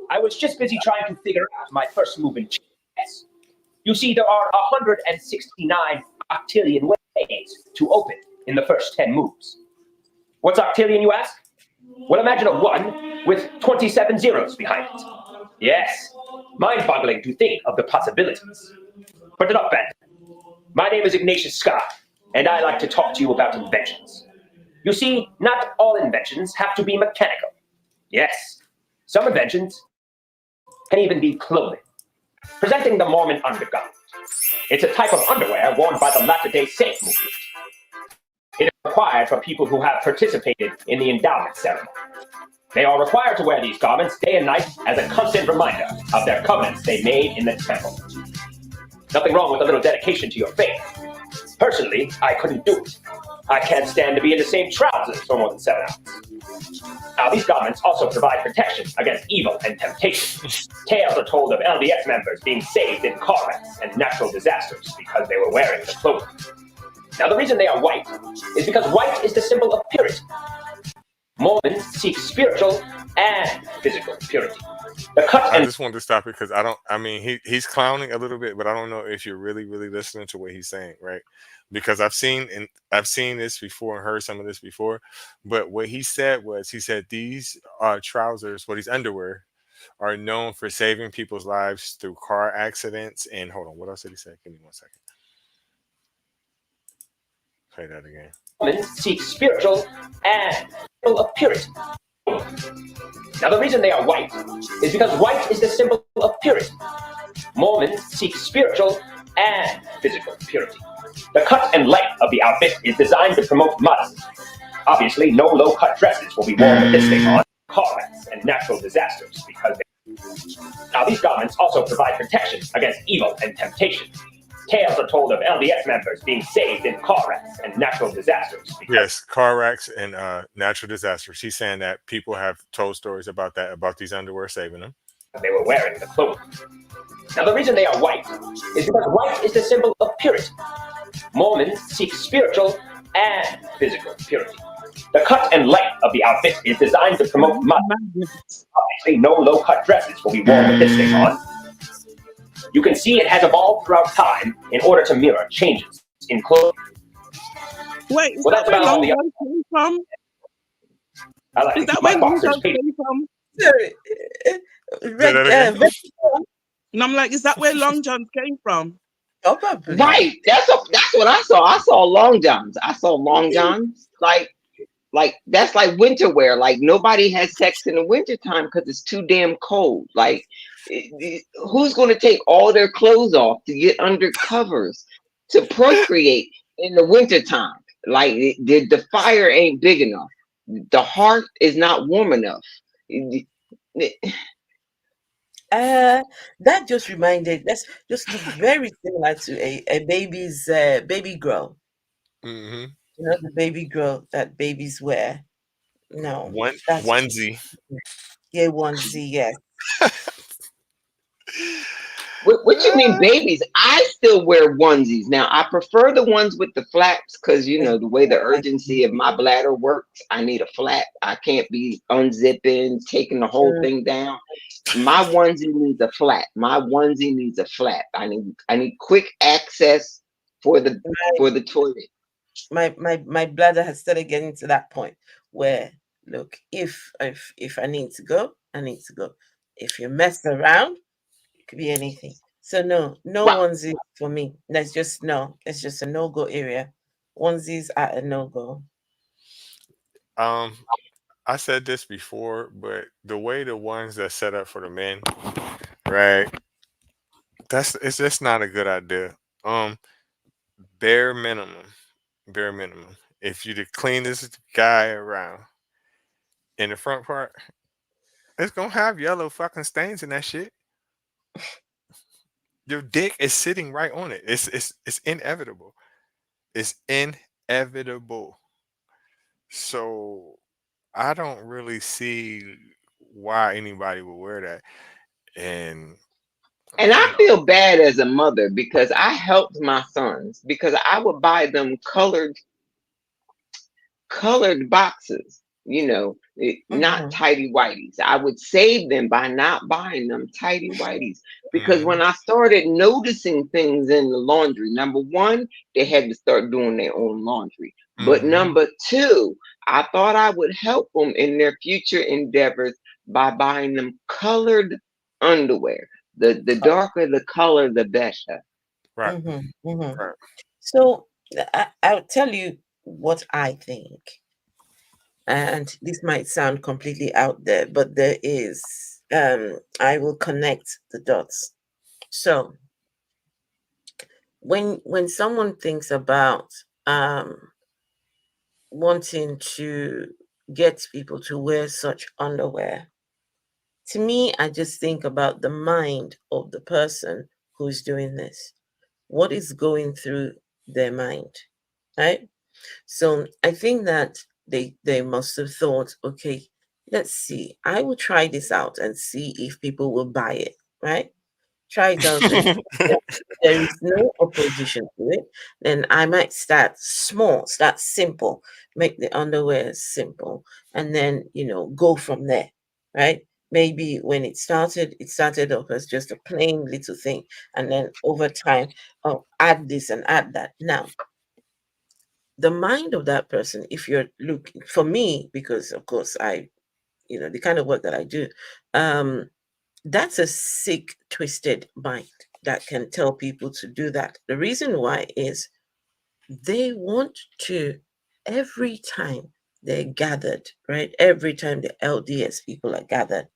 I was just busy trying to figure out my first move in chess. You see, there are 169 octillion ways to open in the first 10 moves. What's octillion, you ask? Well, imagine a 1 with 27 zeros behind it. Yes, mind-boggling to think of the possibilities. But enough banter. My name is Ignatius Scott, and I like to talk to you about inventions. You see, not all inventions have to be mechanical. Yes, some inventions can even be clothing. Presenting the Mormon undergarment. It's a type of underwear worn by the Latter-day Saint movement. It is required for people who have participated in the endowment ceremony. They are required to wear these garments day and night as a constant reminder of their covenants they made in the temple. Nothing wrong with a little dedication to your faith. Personally, I couldn't do it. I can't stand to be in the same trousers for more than 7 hours. Now, these garments also provide protection against evil and temptation. Tales are told of LDS members being saved in car wrecks and natural disasters because they were wearing the clothing. Now, the reason they are white is because white is the symbol of purity. Mormons seek spiritual and physical purity. The cut I and just wanted to stop it because I don't. I mean, he's clowning a little bit, but I don't know if you're really listening to what he's saying, right? Because I've seen this before and heard some of this before. But what he said was he said these trousers, these underwear, are known for saving people's lives through car accidents. And hold on, what else did he say? Give me 1 second. Play that again. Mormons seek spiritual and of purity. Now, the reason they are white is because white is the symbol of purity. Mormons seek spiritual and physical purity. The cut and length of the outfit is designed to promote modesty. Obviously, no low-cut dresses will be worn with this thing on car wrecks and natural disasters because now these garments also provide protection against evil and temptation. Tales are told of LDS members being saved in car wrecks and natural disasters. Yes, car wrecks and natural disasters. He's saying that people have told stories about that, about these underwear saving them. They were wearing the clothing. Now, the reason they are white is because white is the symbol of purity. Mormons seek spiritual and physical purity. The cut and length of the outfit is designed to promote modesty. Obviously, no low-cut dresses will be worn with this thing on. You can see it has evolved throughout time in order to mirror changes in clothing. Wait, is Well, that that's where about all Long the. John came from? I like Is to that keep where my Long boxers John paid. came from? Sorry. Say that again. And I'm like, is that where Long John came from? Probably. Right. That's what I saw. I saw long johns. I saw long johns. Like Like that's like winter wear. Like nobody has sex in the wintertime because it's too damn cold. Like who's going to take all their clothes off to get under covers to procreate in the wintertime? Like the fire ain't big enough. The hearth is not warm enough. That just reminded. That's just look very similar to a baby's baby girl. Mm-hmm. You know the baby girl that babies wear. No, that's just Onesie. yeah onesie. Yes. What you mean, babies? I still wear onesies. Now, I prefer the ones with the flaps because, you know, the way the urgency of my bladder works, I need a flap. I can't be unzipping, taking the whole Mm, thing down. My onesie needs a flap. My onesie needs a flap. I need quick access for the toilet. my bladder has started getting to that point where look, if I need to go, I need to go. If you mess around, it could be anything. So no Well, onesie for me. That's just no. It's just a no go area. Onesies are a no go. Um, I said this before, but the way the ones that set up for the men, right? That's it's just not a good idea. Um, bare minimum, bare minimum. If you the cleanest guy around in the front part, it's gonna have yellow fucking stains in that shit. Your dick is sitting right on it. It's inevitable. It's inevitable. So I don't really see why anybody would wear that. And and you I know, feel bad as a mother because I helped my sons because I would buy them colored boxes, not Mm-hmm. tidy whities. I would save them by not buying them tidy whities because hmm when I started noticing things in the laundry, number one, they had to start doing their own laundry. But hmm number two, I thought I would help them in their future endeavors by buying them colored underwear. The darker the color, the better. right, Mm-hmm. Mm-hmm. right. So I'll tell you what I think. And this might sound completely out there, but there is. I will connect the dots. So when someone thinks about wanting to get people to wear such underwear, to me, I just think about the mind of the person who's doing this. What is going through their mind, right? So I think that they must have thought, okay, let's see, I will try this out and see if people will buy it, right? Try it out and if there is no opposition to it, then I might start small, start simple, make the underwear simple, and then go from there, right? Maybe when it started off as just a plain little thing, and then over time, oh, add this and add that. Now, the mind of that person, if you're looking for me, because of course the kind of work that I do, um, that's a sick, twisted mind that can tell people to do that. The reason why is they want to, every time they're gathered, right? Every time the LDS people are gathered,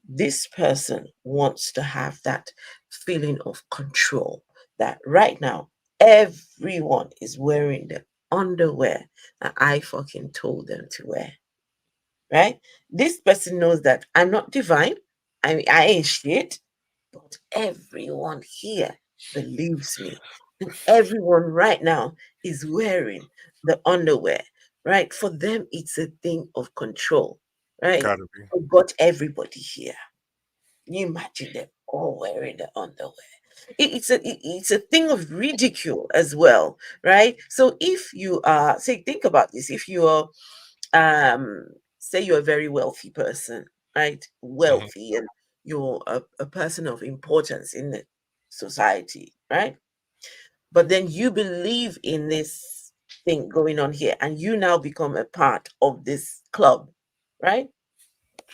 this person wants to have that feeling of control that right now everyone is wearing the underwear that I fucking told them to wear, right? This person knows that I'm not divine. I mean, I ain't shit, but everyone here believes me. And everyone right now is wearing the underwear, right? For them, it's a thing of control, right? Gotta be. I've got everybody here. You imagine them all wearing the underwear. It's a thing of ridicule as well, right? So if you are, say, think about this. If you are, say, you're a very wealthy person, right? hmm Wealthy, and you're a person of importance in the society, right? But then you believe in this thing going on here, and you now become a part of this club, right?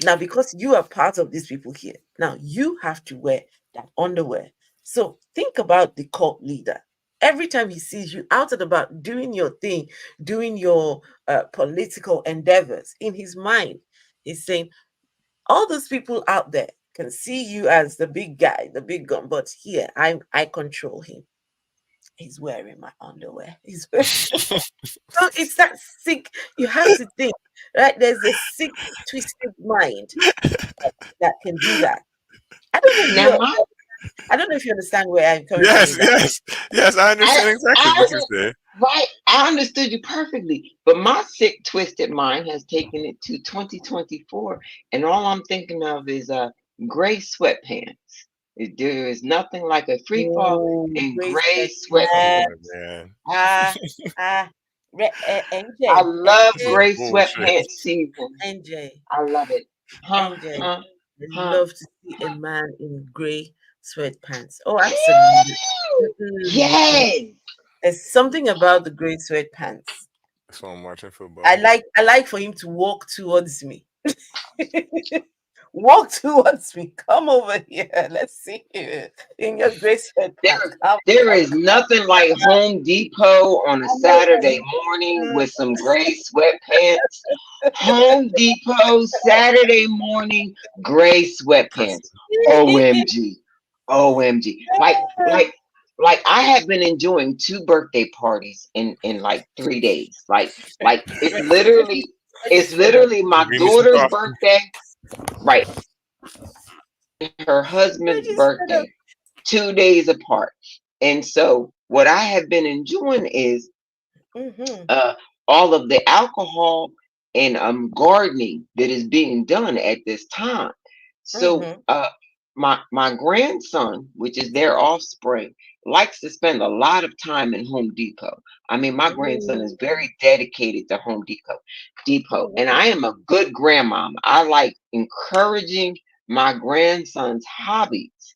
Now, because you are part of these people here, now you have to wear that underwear. So think about the cult leader. Every time he sees you out and about doing your thing, doing your political endeavors, in his mind, he's saying, all those people out there can see you as the big guy, the big gun, but here I control him. He's wearing my underwear. He's wearing... So it's that sick. You have to think, right? There's a sick, twisted mind that can do that. I don't know if Now, I don't know if you understand where I'm coming from Yes, with that. yes. I understand exactly what you said. right, I understood you perfectly, but my sick, twisted mind has taken it to 2024, and all I'm thinking of is gray sweatpants. There is nothing like a free fall Oh, in great gray Come sweatpants. on, man. Ah, ah, I NJ, love This is gray bullshit. sweatpants season. NJ, I love it. Huh? NJ. Huh? I Huh? love to see a man in gray sweatpants. Oh, absolutely. Mm-mm. Yes. There's something about the gray sweatpants. That's why I'm watching I football. like for him to walk towards me. Walk towards me. Come over here. Let's see you in your gray sweatpants. There is nothing like Home Depot on a Come over Saturday morning with some gray sweatpants. Home Depot Saturday morning gray sweatpants. OMG. OMG. Like I have been enjoying 2 birthday parties in like 3 days. Like it's literally my Give me some daughter's coffee. birthday, right? Her husband's Reggie, shut up. birthday, 2 days apart. And so what I have been enjoying is Mm-hmm. uh all of the alcohol and gardening that is being done at this time. So Mm-hmm. my grandson, which is their offspring, likes to spend a lot of time in Home Depot. I mean, my grandson is very dedicated to Home Depot, Oh, and wow. I am a good grandmom. I like encouraging my grandson's hobbies,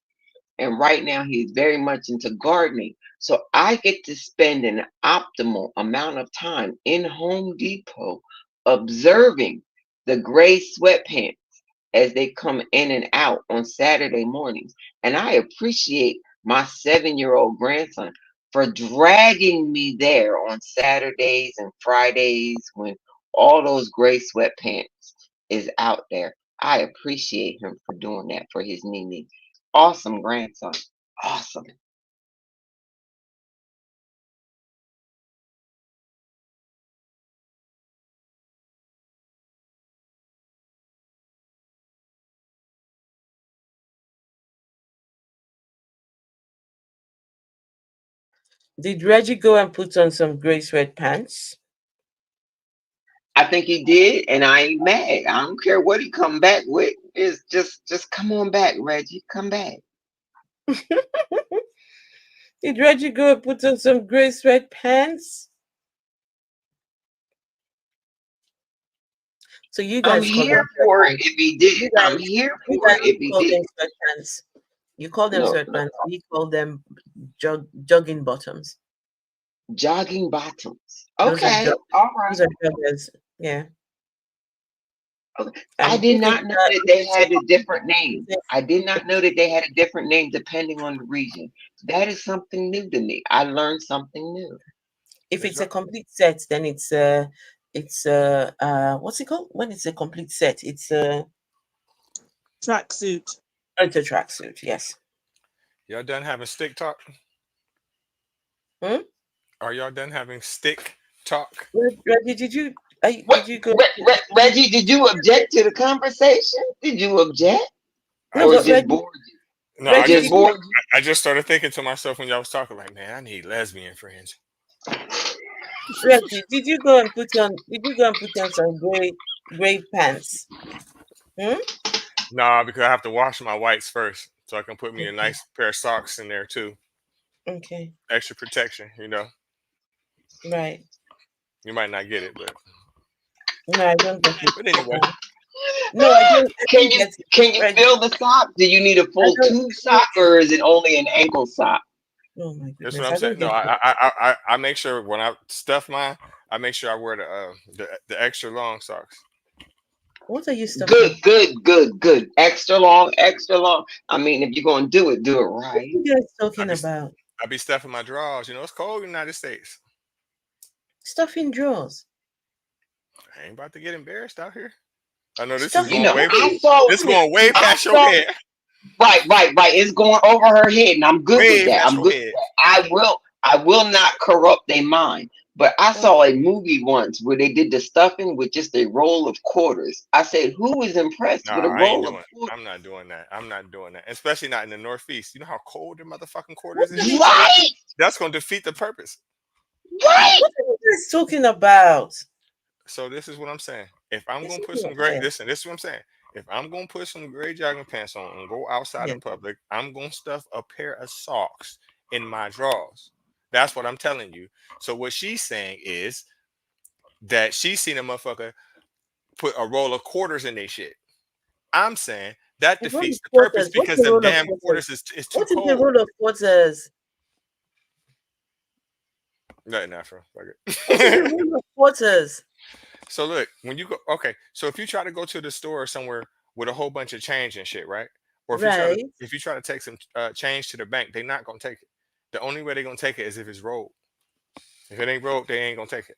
and right now he's very much into gardening. So I get to spend an optimal amount of time in Home Depot observing the gray sweatpants as they come in and out on Saturday mornings. And I appreciate my 7-year-old grandson for dragging me there on Saturdays and Fridays when all those gray sweatpants is out there. I appreciate him for doing that for his Nene. Awesome grandson. Awesome. Did Reggie go and put on some gray sweatpants? I think he did, and I ain't mad. I don't care what he come back with. It's just come on back, Reggie. Come back. Did Reggie go and put on some gray sweatpants? So you I'm guys call them here for it if he did. you I'm guys here you for guys it if he call did. them sweatpants. You call them No, no. sweatpants. We call them jogging bottoms. Jogging bottoms. Those are Okay, all those right. are joggers. Yeah. Okay. I And did if it's not know that they a had a different name. I did not know that they had a different name depending on the region. That is something new to me. I learned something new. if Is it's a y'all, complete set, then it's what's it called? When it's a complete set, Tracksuit. it's a tracksuit. Yes. y'all done having stick talk? Hmm? Are y'all done having stick talk? Reggie, What, did you go? Reggie? Did you object to the conversation? Did you object, I No, or it but just just Reggie, bored you? no, It I Reggie, just did just you bored you. I just started thinking to myself when y'all was talking, like, man, I need lesbian friends. Reggie, did you go and put on? Did you go and put on some gray pants? Hmm? Nah, because I have to wash my whites first, so I can put me a Okay. nice pair of socks in there too. Okay. Extra protection, you know. Right. You might not get it, No, I don't get it. but anyway, No, I don't. I Can don't you get it, can you Reggie. feel the sock? Do you need a I full don't. tube sock, or is it only an ankle sock? Oh my that's what goodness, I'm I don't saying. No, get it. I make sure when I stuff mine, I make sure I wear the extra long socks. What are you stuffing? Good, good, good, good. Extra long, extra long. I mean, if you're gonna do it What are right. you guys I talking be about? I be stuffing my drawers. It's cold in the United States. Stuff in drawers. I ain't about to get embarrassed out here. I know this is Stuff You in going know, way. I drawers. saw, This going way I past your saw, head. right. It's going over her head, and I'm good with Way that. past I'm your good head. with that. I will not corrupt their mind. But I saw a movie once where they did the stuffing with just a roll of quarters. I said, who is impressed Nah, with a I ain't roll of doing. quarters? I'm not doing that. I'm not doing that. Especially not in the Northeast. You know how cold the motherfucking What quarters are is. they Right, That's going to defeat the purpose. right. what are you guys talking about? So this is what I'm saying. If I'm This gonna is put some not great, fair. listen, this is what I'm saying. If I'm gonna put some gray jogging pants on and go outside Yeah. in public, I'm gonna stuff a pair of socks in my drawers. That's what I'm telling you. So what she's saying is that she's seen a motherfucker put a roll of quarters in their shit. I'm saying that A roll of defeats the purpose quarters. What's because a them roll of damn quarters? quarters is too What is a cold. roll of quarters? Nothing natural. What is a roll of quarters? So look, when you go, okay, so if you try to go to the store or somewhere with a whole bunch of change and shit, right? Or Right. if you try to take some change to the bank, they're not gonna take it. The only way they're gonna take it is if it's rolled. If it ain't rolled, they ain't gonna take it.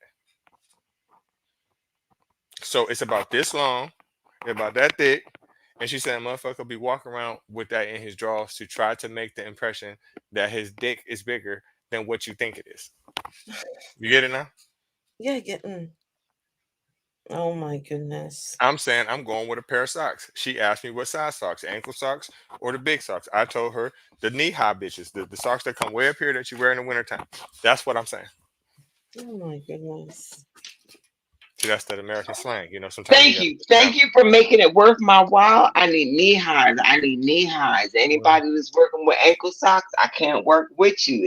So it's about this long, about that thick, and she said, "Motherfucker be walking around with that in his drawers to try to make the impression that his dick is bigger than what you think it is." You get it now? Yeah, oh my goodness. I'm saying I'm going with a pair of socks. She asked me what size socks, ankle socks or the big socks. I told her the knee high bitches, the socks that come way up here that you wear in the wintertime. That's what I'm saying. Oh my goodness. See, that's that American slang. Sometimes you got to get Thank down. you for making it worth my while. I need knee highs. I need knee highs. Anybody that's working with ankle socks, I can't work with you.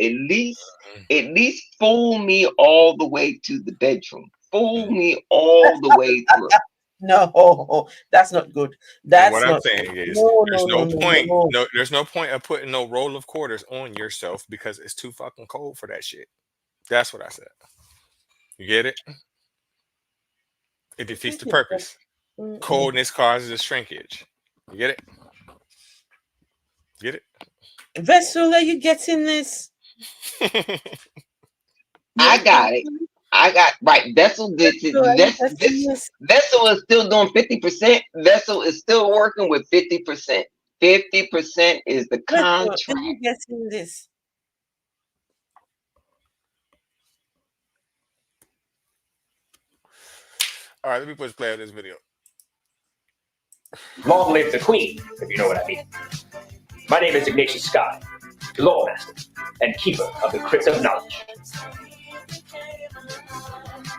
At least fool me all the way to the bedroom. Fool me all the way through. No, that's not good. And what That's I'm not good. saying is, No, there's no, no, no no, point. no. No, there's no point of putting no roll of quarters on yourself because it's too fucking cold for that shit. That's what I said. You get it? It I defeats think the it's purpose. mm-mm. Coldness causes a shrinkage. You get it? Get it? Vessel, are you getting this? I Yeah, got it. I got right. Vessel this Vessel, are you getting this this? Vessel is still doing 50%. Vessel is still working with 50%. 50% is the Vessel, are contract. you getting this? All right, let me push play on this video. Long live the Queen, if you know what I mean. My name is Ignatius Scott, Lawmaster and Keeper of the Crypt of Knowledge.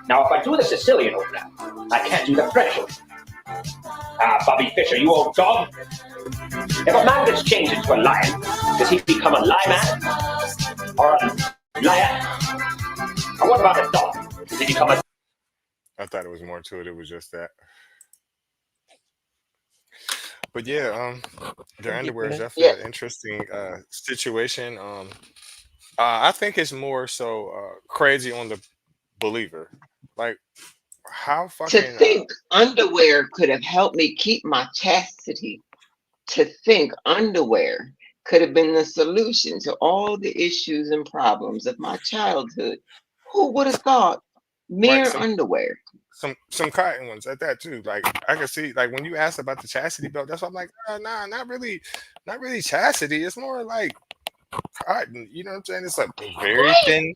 Now, if I do the Sicilian overlap, I can't do the French overlap. Bobby Fischer, you old dog. If a man gets changed into a lion, does he become a lion or a lion? And what about a dog? Does he become a... I thought it was more to it. It was just that. But yeah, their underwear is Ridiculous. definitely Yeah. an interesting situation. I think it's more so crazy on the believer. Like how To fucking think underwear could have helped me keep my chastity. To think underwear could have been the solution to all the issues and problems of my childhood. Who would have thought? right Mere underwear. some cotton ones at that too. Like I can see like when you asked about the chastity belt, that's why I'm like, nah, not really chastity. It's more like cotton. You know what I'm saying? It's a Right.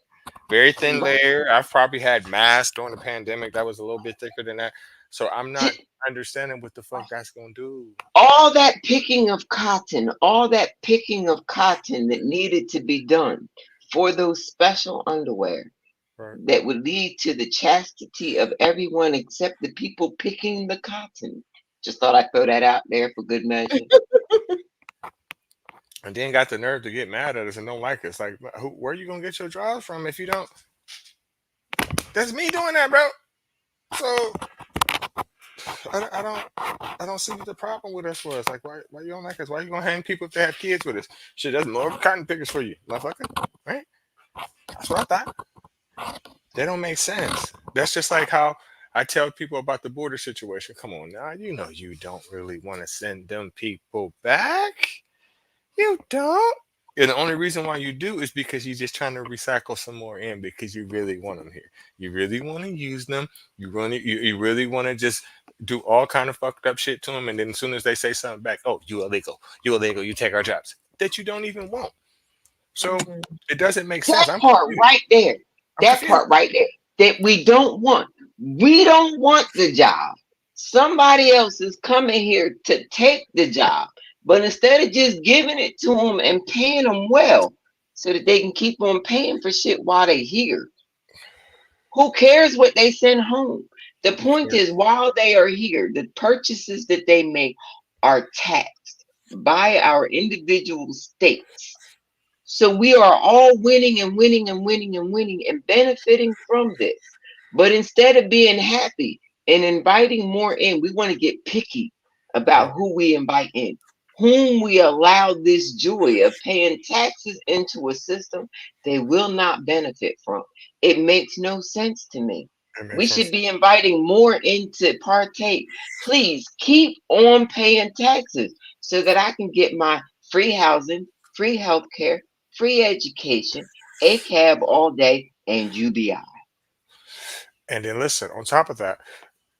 very thin Right. layer. I've probably had masks during the pandemic that was a little bit thicker than that. So I'm not understanding what the fuck that's gonna do. All that picking of cotton, all that picking of cotton that needed to be done for those special underwear Right. that would lead to the chastity of everyone except the people picking the cotton. Just thought I'd throw that out there for good measure. And then got the nerve to get mad at us and don't like us. Like, where you gonna get your drawers from if you don't? That's me doing that, bro. So I don't see what the problem with us was. Like, why you don't like us? Why you gonna hang people if they have kids with us? Shit, that's more cotton pickers for you, motherfucker. Right? That's what I thought. They don't make sense. That's just like how I tell people about the border situation. Come on now, you don't really want to send them people back. You don't. And the only reason why you do is because you're just trying to recycle some more in because you really want them here. You really want to use them. You really want to just do all kind of fucked up shit to them. And then as soon as they say something back, oh, you illegal. You illegal. You take our jobs that you don't even want. So Mhm. it doesn't make sense. That I'm part confused. right there, I'm that confused. part right there, that we don't want. We don't want the job. Somebody else is coming here to take the job. But instead of just giving it to them and paying them well so that they can keep on paying for shit while they're here, who cares what they send home? The Who point cares? is, while they are here, the purchases that they make are taxed by our individual states. So we are all winning and winning and winning and winning and benefiting from this. But instead of being happy and inviting more in, we want to get picky Yeah, about who we invite in, whom we allow this joy of paying taxes into a system they will not benefit from. It makes no sense to me. it We makes no should sense. be inviting more in to partake. Please keep on paying taxes so that I can get my free housing, free healthcare, free education, a cab all day, and UBI. And then listen, on top of that,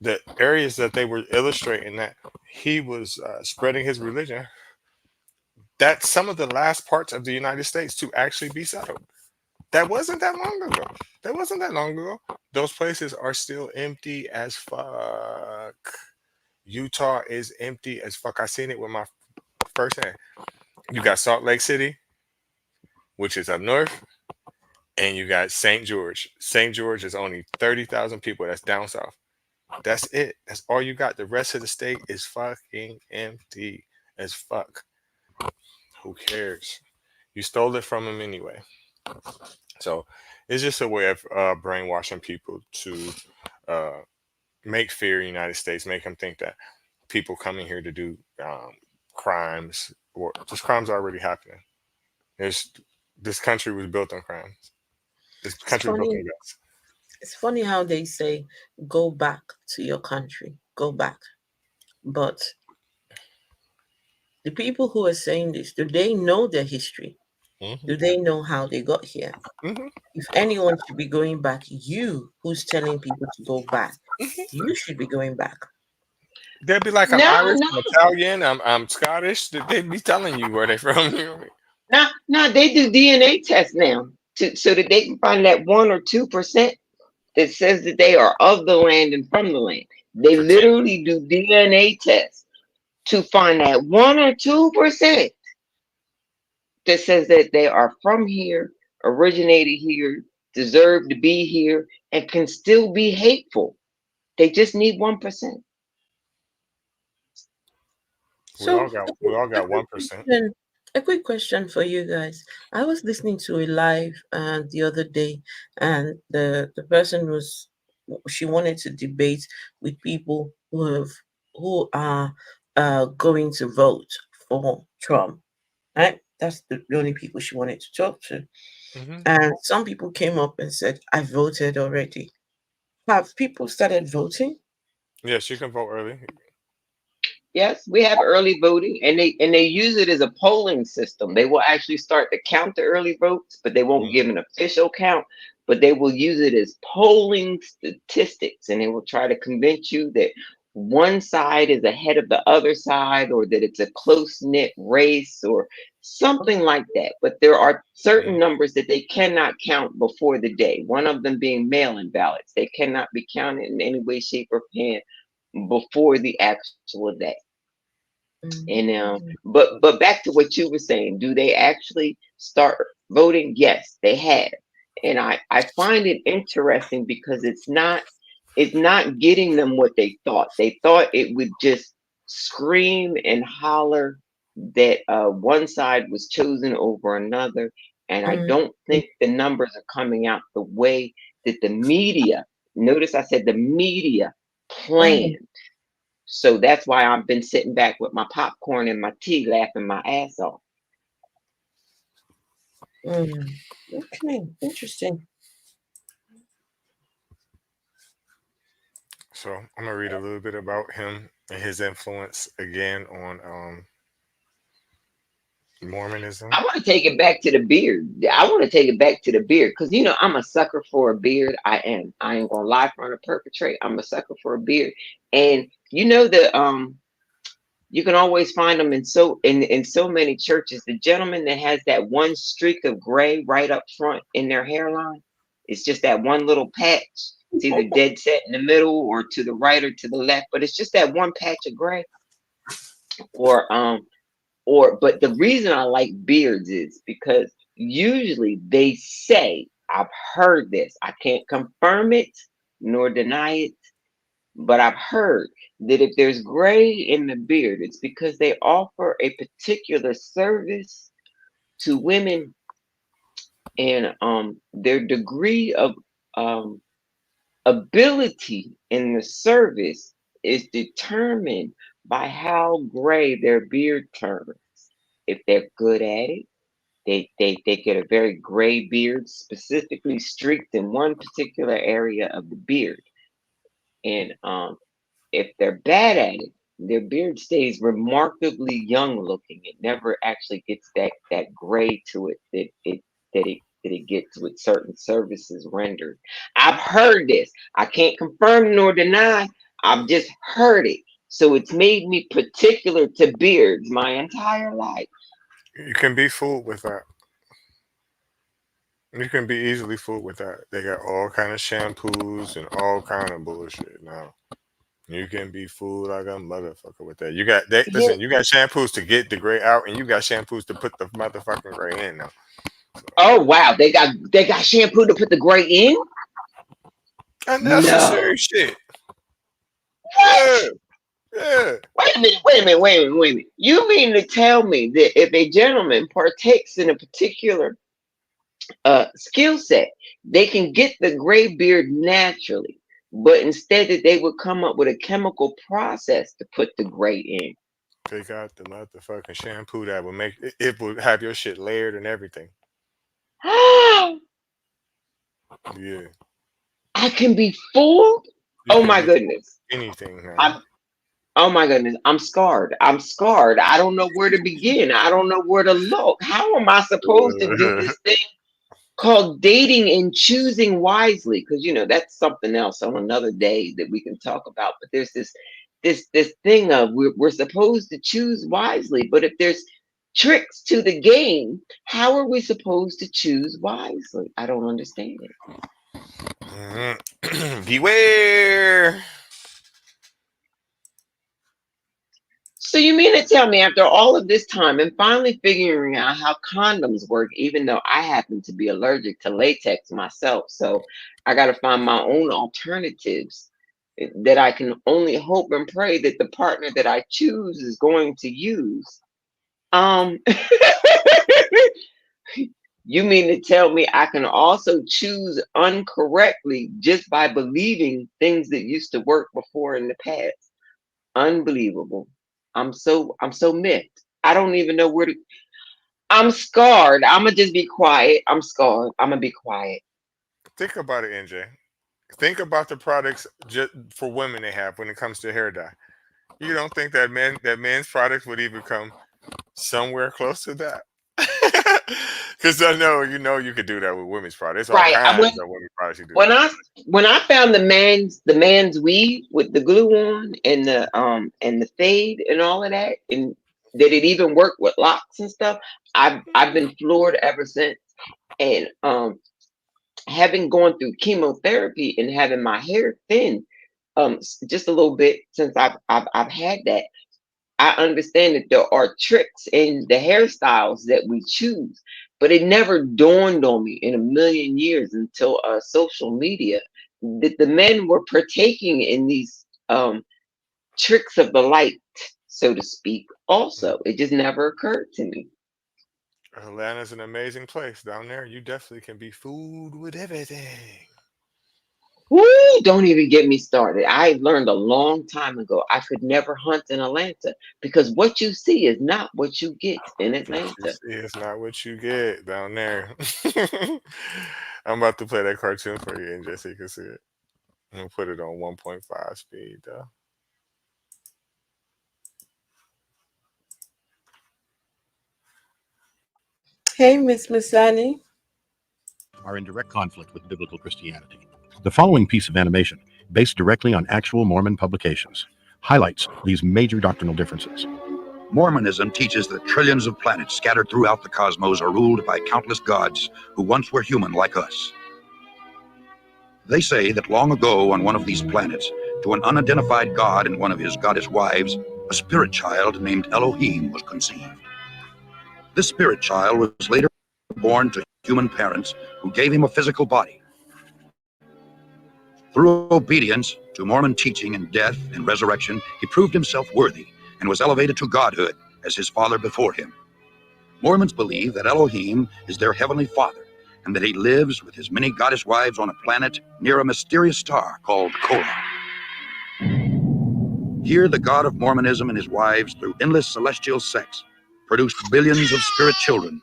the areas that they were illustrating that he was spreading his religion, that's some of the last parts of the United States to actually be settled. That wasn't that long ago. That wasn't that long ago. Those places are still empty as fuck. Utah is empty as fuck. I seen it with my first hand. You got Salt Lake City, which is up north, and you got St. George. St. George is only 30,000 people. That's down south. That's it. That's all you got. The rest of the state is fucking empty as fuck. Who cares? You stole it from them anyway. So it's just a way of brainwashing people to uh, make fear United States, make them think that people coming here to do crimes or just crimes are already happening. There's this country was built on crimes. This It's country was built funny. on guns. It's funny how they say, "Go back to your country, go back." But the people who are saying this, do they know their history? Hmm. Do they know how they got here? Hmm. If anyone should be going back, you who's telling people to go back, you should be going back. They'd be like, I'm No, Irish, no, I'm Italian, I'm Scottish. They'd be telling you where they from. You know what I mean? no, no. They do DNA tests now so that they can find that 1 or 2% that says that they are of the land and from the land. They For 10. literally do DNA tests to find that 1 or 2% that says that they are from here, originated here, deserve to be here, and can still be hateful. They just need 1%. So We all a got quick 1%. question, a quick question for you guys. I was listening to a live the other day, and the person was she wanted to debate with people who are going to vote for Trump. Right, that's the only people she wanted to talk to. Hmm. And some people came up and said, "I voted already." Have people started voting? Yes, you can vote early. Yes, we have early voting, and they use it as a polling system. They will actually start to count the early votes, but they won't give an official count. But they will use it as polling statistics, and they will try to convince you that one side is ahead of the other side, or that it's a close knit race, or something like that. But there are certain Mhm. numbers that they cannot count before the day. One of them being mail-in ballots; they cannot be counted in any way, shape, or form before the actual day. And Mm. but back to what you were saying, do they actually start voting? Yes, they have. And I find it interesting because it's not getting them what they thought. They thought it would just scream and holler that one side was chosen over another. And I Mm. don't think the numbers are coming out the way that the media, notice I said the media Mm. planned. So that's why I've been sitting back with my popcorn and my tea, laughing my ass off. Mm. Okay, interesting. So I'm gonna read a little bit about him and his influence again on Mormonism. I want to take it back to the beard. I want to take it back to the beard because I'm a sucker for a beard. I am. I ain't gonna lie for the perpetrate. I'm a sucker for a beard, and you can always find them in so many churches. The gentleman that has that one streak of gray right up front in their hairline, it's just that one little patch. It's either dead set in the middle or to the right or to the left, but it's just that one patch of gray. But the reason I like beards is because usually they say, I've heard this, I can't confirm it nor deny it, but I've heard that if there's gray in the beard, it's because they offer a particular service to women, and their degree of um, ability in the service is determined by how gray their beard turns. If they're good at it, they get a very gray beard, specifically streaked in one particular area of the beard. And if they're bad at it, their beard stays remarkably young looking. It never actually gets that gray to it that it gets with certain services rendered. I've heard this. I can't confirm nor deny. I've just heard it. So it's made me particular to beards my entire life. You can be fooled with that. You can be easily fooled with that. They got all kind of shampoos and all kind of bullshit now. You can be fooled like a motherfucker with that. Yeah. Listen, you got shampoos to get the gray out, and you got shampoos to put the motherfucking gray in now. Oh wow, they got shampoo to put the gray in? No. Unnecessary shit. What? Yeah, yeah. Wait a minute. You mean to tell me that if a gentleman partakes in a particular skill set, they can get the gray beard naturally, but instead that they would come up with a chemical process to put the gray in? They got the motherfucking shampoo that would make it would have your shit layered and everything. I Yeah, can be fooled. you Oh can my be goodness. anything now. I'm Oh my goodness, I'm scarred. I'm scarred. I don't know where to begin. I don't know where to look. How am I supposed to do this thing called dating and choosing wisely? Because that's something else on another day that we can talk about. But there's this thing of we're supposed to choose wisely. But if there's tricks to the game, how are we supposed to choose wisely? I don't understand it. Beware. So you mean to tell me after all of this time and finally figuring out how condoms work, even though I happen to be allergic to latex myself, so I got to find my own alternatives that I can only hope and pray that the partner that I choose is going to use. Um, you mean to tell me I can also choose incorrectly just by believing things that used to work before in the past? Unbelievable. I'm so miffed. I don't even know where to. I'm scarred. I'ma just be quiet. I'm scarred. I'ma be quiet. Think about it, NJ. Think about the products just for women they have when it comes to hair dye. You don't think that men's products would even come somewhere close to that? Because I know you could do that with women's products. There's all Right. I kinds when of women's products you do when that I when I found the man's weave with the glue on and the fade and all of that, and that it even worked with locks and stuff. I've been floored ever since. And having gone through chemotherapy and having my hair thin just a little bit since I've had that, I understand that there are tricks in the hairstyles that we choose, but it never dawned on me in a million years until social media that the men were partaking in these tricks of the light, so to speak. Also, it just never occurred to me. Atlanta's an amazing place down there. You definitely can be fooled with everything. Woo, don't even get me started. I learned a long time ago I could never hunt in Atlanta because what you see is not what you get in What you Atlanta. see is not what you get down there. I'm about to play that cartoon for you, NJ, so you can see it. I'm gonna put it on 1.5 speed though. Hey, Miss Masani. Are in direct conflict with biblical Christianity. The following piece of animation, based directly on actual Mormon publications, highlights these major doctrinal differences. Mormonism teaches that trillions of planets scattered throughout the cosmos are ruled by countless gods who once were human like us. They say that long ago on one of these planets, to an unidentified god and one of his goddess wives, a spirit child named Elohim was conceived. This spirit child was later born to human parents who gave him a physical body. Through obedience to Mormon teaching and death and resurrection, he proved himself worthy and was elevated to godhood as his father before him. Mormons believe that Elohim is their heavenly father and that he lives with his many goddess wives on a planet near a mysterious star called Kora. Here, the God of Mormonism and his wives, through endless celestial sex, produced billions of spirit children.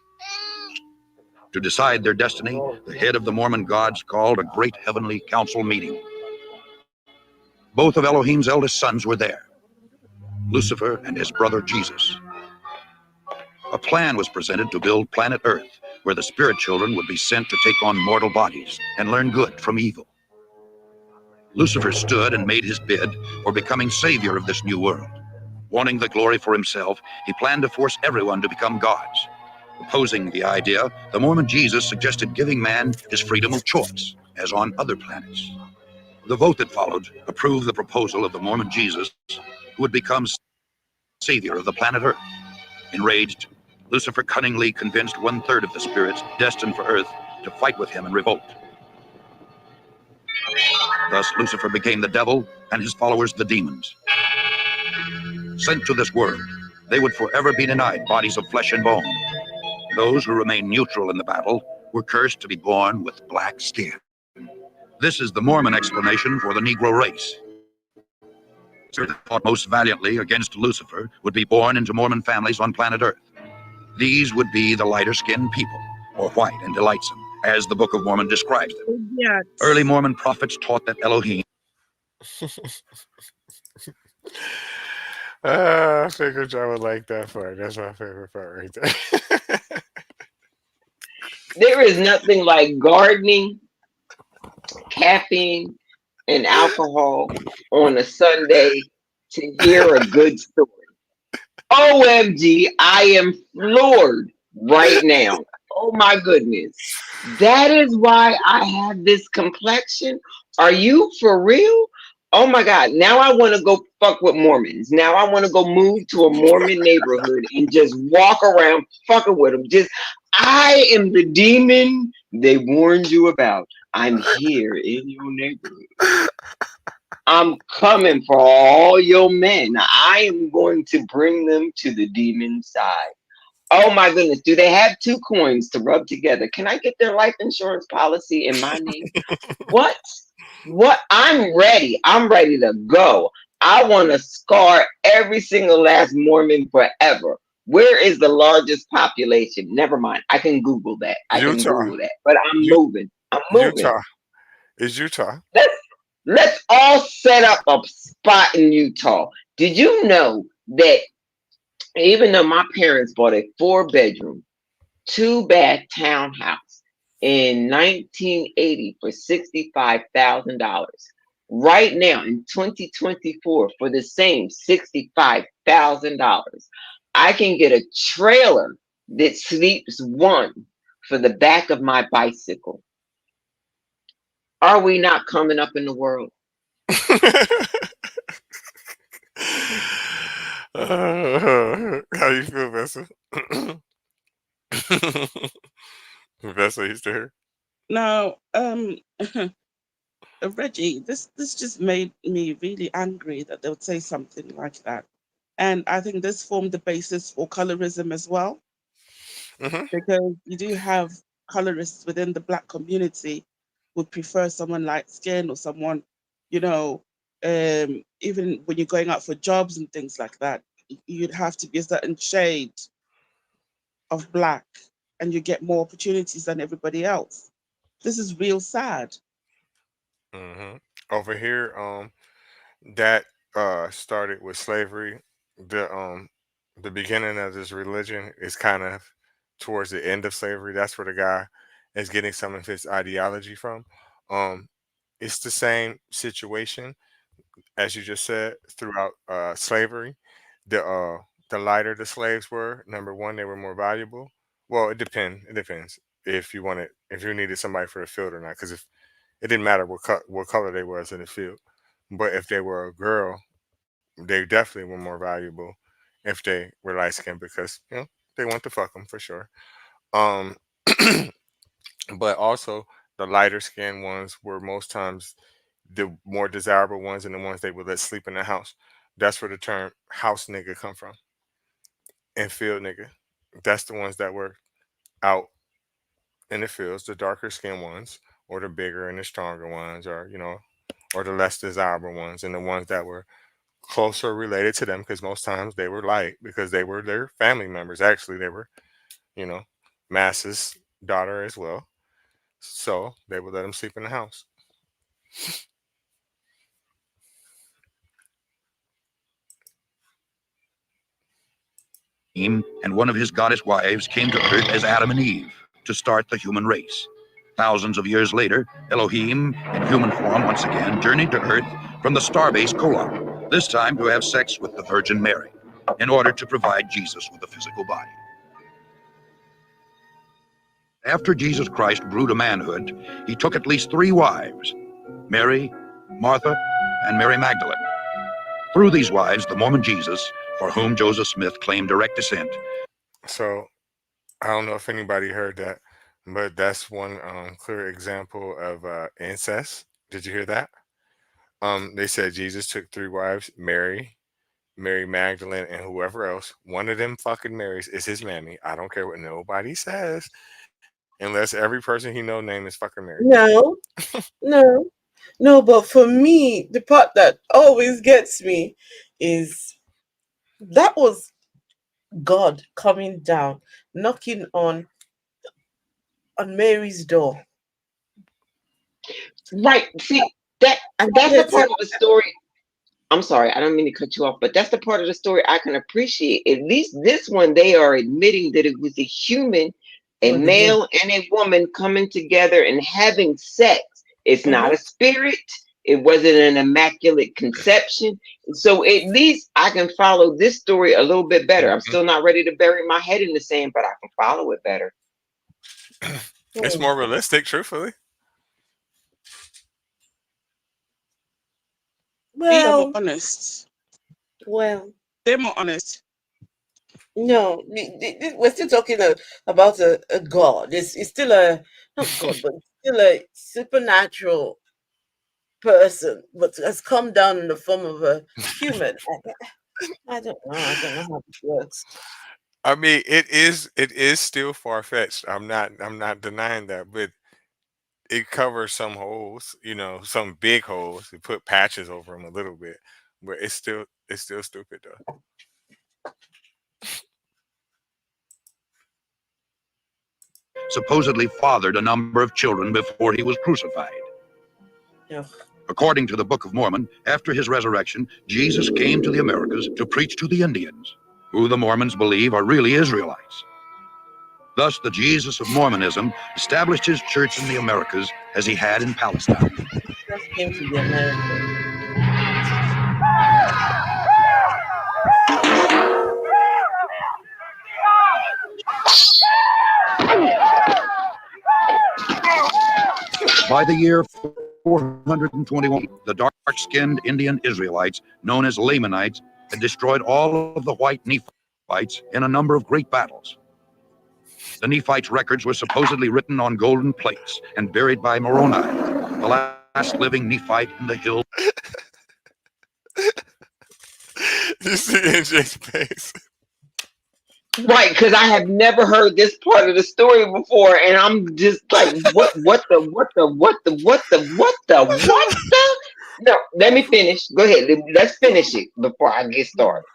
To decide their destiny, the head of the Mormon gods called a great heavenly council meeting. Both of Elohim's eldest sons were there, Lucifer and his brother Jesus. A plan was presented to build planet Earth, where the spirit children would be sent to take on mortal bodies and learn good from evil. Lucifer stood and made his bid for becoming savior of this new world. Wanting the glory for himself, he planned to force everyone to become gods. Opposing the idea, the Mormon Jesus suggested giving man his freedom of choice, as on other planets. The vote that followed approved the proposal of the Mormon Jesus, who would become savior of the planet Earth. Enraged, Lucifer cunningly convinced 1/3 of the spirits destined for Earth to fight with him in revolt. Thus, Lucifer became the devil and his followers the demons. Sent to this world, they would forever be denied bodies of flesh and bone. Those who remained neutral in the battle were cursed to be born with black skin. This is the Mormon explanation for the Negro race. Those that fought most valiantly against Lucifer would be born into Mormon families on planet Earth. These would be the lighter-skinned people, or white and delightsome, as the Book of Mormon describes them. Yes. Early Mormon prophets taught that Elohim I figured y'all would like that part. That's my favorite part right there. There is nothing like gardening, caffeine, and alcohol on a Sunday to hear a good story. OMG, I am floored right now. Oh my goodness. That is why I have this complexion. Are you for real? Oh my God. Now I want to go fuck with Mormons. Now I want to go move to a Mormon neighborhood and just walk around fucking with them. I am the demon they warned you about. I'm here in your neighborhood. I'm coming for all your men. I am going to bring them to the demon side. Oh my goodness. Do they have two coins to rub together? Can I get their life insurance policy in my name? What? What? I'm ready. I'm ready to go. I want to scar every single last Mormon forever. Where is the largest population? Never mind. I can Google that. Utah. But I'm U- moving. I'm moving. Utah. Is Utah. Let's all set up a spot in Utah. Did you know that even though my parents bought a 4-bedroom, 2-bath townhouse in 1980 for $65,000, right now in 2024 for the same $65,000, I can get a trailer that sleeps one for the back of my bicycle? Are we not coming up in the world? How you feel, Vessa? Vessa, you still here? Now, Reggie, this just made me really angry that they would say something like that. And I think this formed the basis for colorism as well, Hmm. because you do have colorists within the Black community would prefer someone light skin or someone, you know, even when you're going out for jobs and things like that, you'd have to be a certain shade of Black and you get more opportunities than everybody else. This is real sad. Hmm. Over here, that started with slavery. The beginning of this religion is kind of towards the end of slavery. That's where the guy is getting some of his ideology from. Um, it's the same situation as you just said throughout slavery. The lighter the slaves were, number one, they were more valuable. Well, it depends if if you needed somebody for the field or not, because if it didn't matter what color they was in the field, but if they were a girl, they definitely were more valuable if they were light skinned, because they want to fuck them for sure. Um, but also the lighter skinned ones were most times the more desirable ones and the ones they would let sleep in the house. That's where the term house nigga come from. And field nigga. That's the ones that were out in the fields, the darker skinned ones, or the bigger and the stronger ones, or or the less desirable ones, and the ones that were closer related to them, because most times they were light because they were their family members. Actually, they were, you know, Mass's daughter as well. So they would let them sleep in the house. And one of his goddess wives came to earth as Adam and Eve to start the human race. Thousands of years later, Elohim, in human form once again, journeyed to earth from the starbase Kolob, this time to have sex with the Virgin Mary, in order to provide Jesus with a physical body. After Jesus Christ grew to manhood, he took at least 3 wives, Mary, Martha, and Mary Magdalene. Through these wives, the Mormon Jesus, for whom Joseph Smith claimed direct descent. So I don't know if anybody heard that, but that's one clear example of incest. Did you hear that? They said Jesus took 3 wives, Mary Magdalene, and whoever else. One of them fucking Marys is his mammy. I don't care what nobody says, unless every person he know name is fucking Mary. No, no, no. But for me, the part that always gets me is that was God coming down, knocking on Mary's door. Right. See, that's And the said part to of the story. I'm sorry, I don't mean to cut you off, but that's the part of the story I can appreciate. At least this one, they are admitting that it was a human, a for the human. male and a woman coming together and having sex. It's not a spirit. It wasn't an immaculate conception. So at least I can follow this story a little bit better. I'm still not ready to bury my head in the sand, but I can follow it better. It's more realistic, truthfully. They're more Well, honest. well, They're more honest. no. We're still talking about a God. It's still not God, but it's still a supernatural person, but has come down in the form of a human. I don't know. I don't know how it works. I mean, it is still far fetched. I'm not denying that, but it covers some holes, some big holes. It put patches over them a little bit, but it's still stupid though. Supposedly fathered a number of children before he was crucified. Ugh. According to the Book of Mormon, after his resurrection, Jesus came to the Americas to preach to the Indians, who the Mormons believe are really Israelites. Thus, the Jesus of Mormonism established his church in the Americas as he had in Palestine. Just came to the Americas. By the year 421, the dark-skinned Indian Israelites, known as Lamanites, had destroyed all of the white Nephites in a number of great battles. The Nephites' records were supposedly written on golden plates and buried by Moroni, the last living Nephite in the hills. You see NJ's face. Right, because I have never heard this part of the story before, and I'm just like, what the? No, let me finish. Go ahead. Let's finish it before I get started.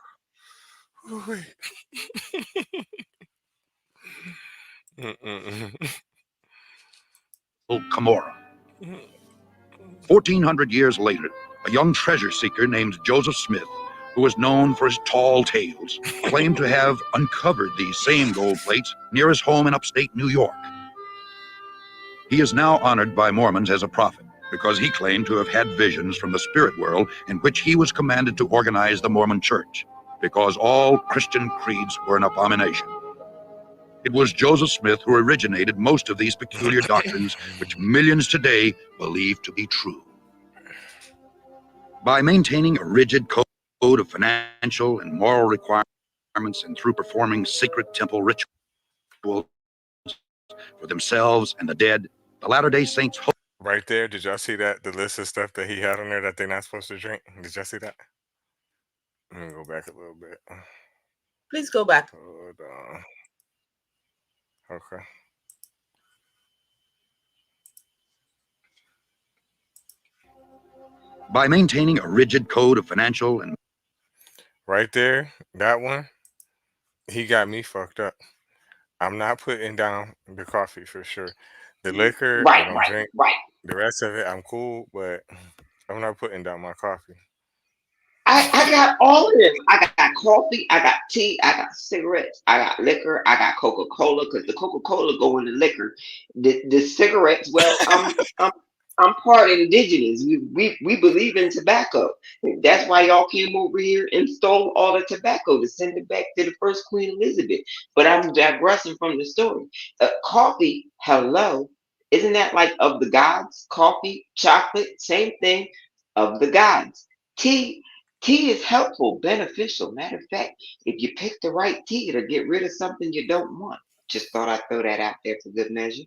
Cumorah. 1,400 years later, a young treasure seeker named Joseph Smith who was known for his tall tales, claimed to have uncovered these same gold plates near his home in upstate New York. He is now honored by Mormons as a prophet because he claimed to have had visions from the spirit world in which he was commanded to organize the Mormon Church, because all Christian creeds were an abomination. It was Joseph Smith who originated most of these peculiar doctrines, which millions today believe to be true. By maintaining a rigid code of financial and moral requirements and through performing sacred temple rituals for themselves and the dead, the Latter-day Saints hope. Right there, did y'all see that? The list of stuff that he had on there that they're not supposed to drink? Did y'all see that? Let me go back a little bit. Please go back. Hold on. Okay. By maintaining a rigid code of financial and... Right there, that one, he got me fucked up. I'm not putting down the coffee for sure. The liquor, I don't drink. The rest of it, I'm cool, but I'm not putting down my coffee. I got all of them. I got coffee, I got tea, I got cigarettes, I got liquor, I got Coca-Cola, because the Coca-Cola go in the liquor. The cigarettes, well, I'm part indigenous. We believe in tobacco. That's why y'all came over here and stole all the tobacco to send it back to the first Queen Elizabeth. But I'm digressing from the story. Coffee, hello. Isn't that like of the gods? Coffee, chocolate, same thing, of the gods. Tea is helpful, beneficial. Matter of fact, if you pick the right tea, it'll get rid of something you don't want. Just thought I'd throw that out there for good measure.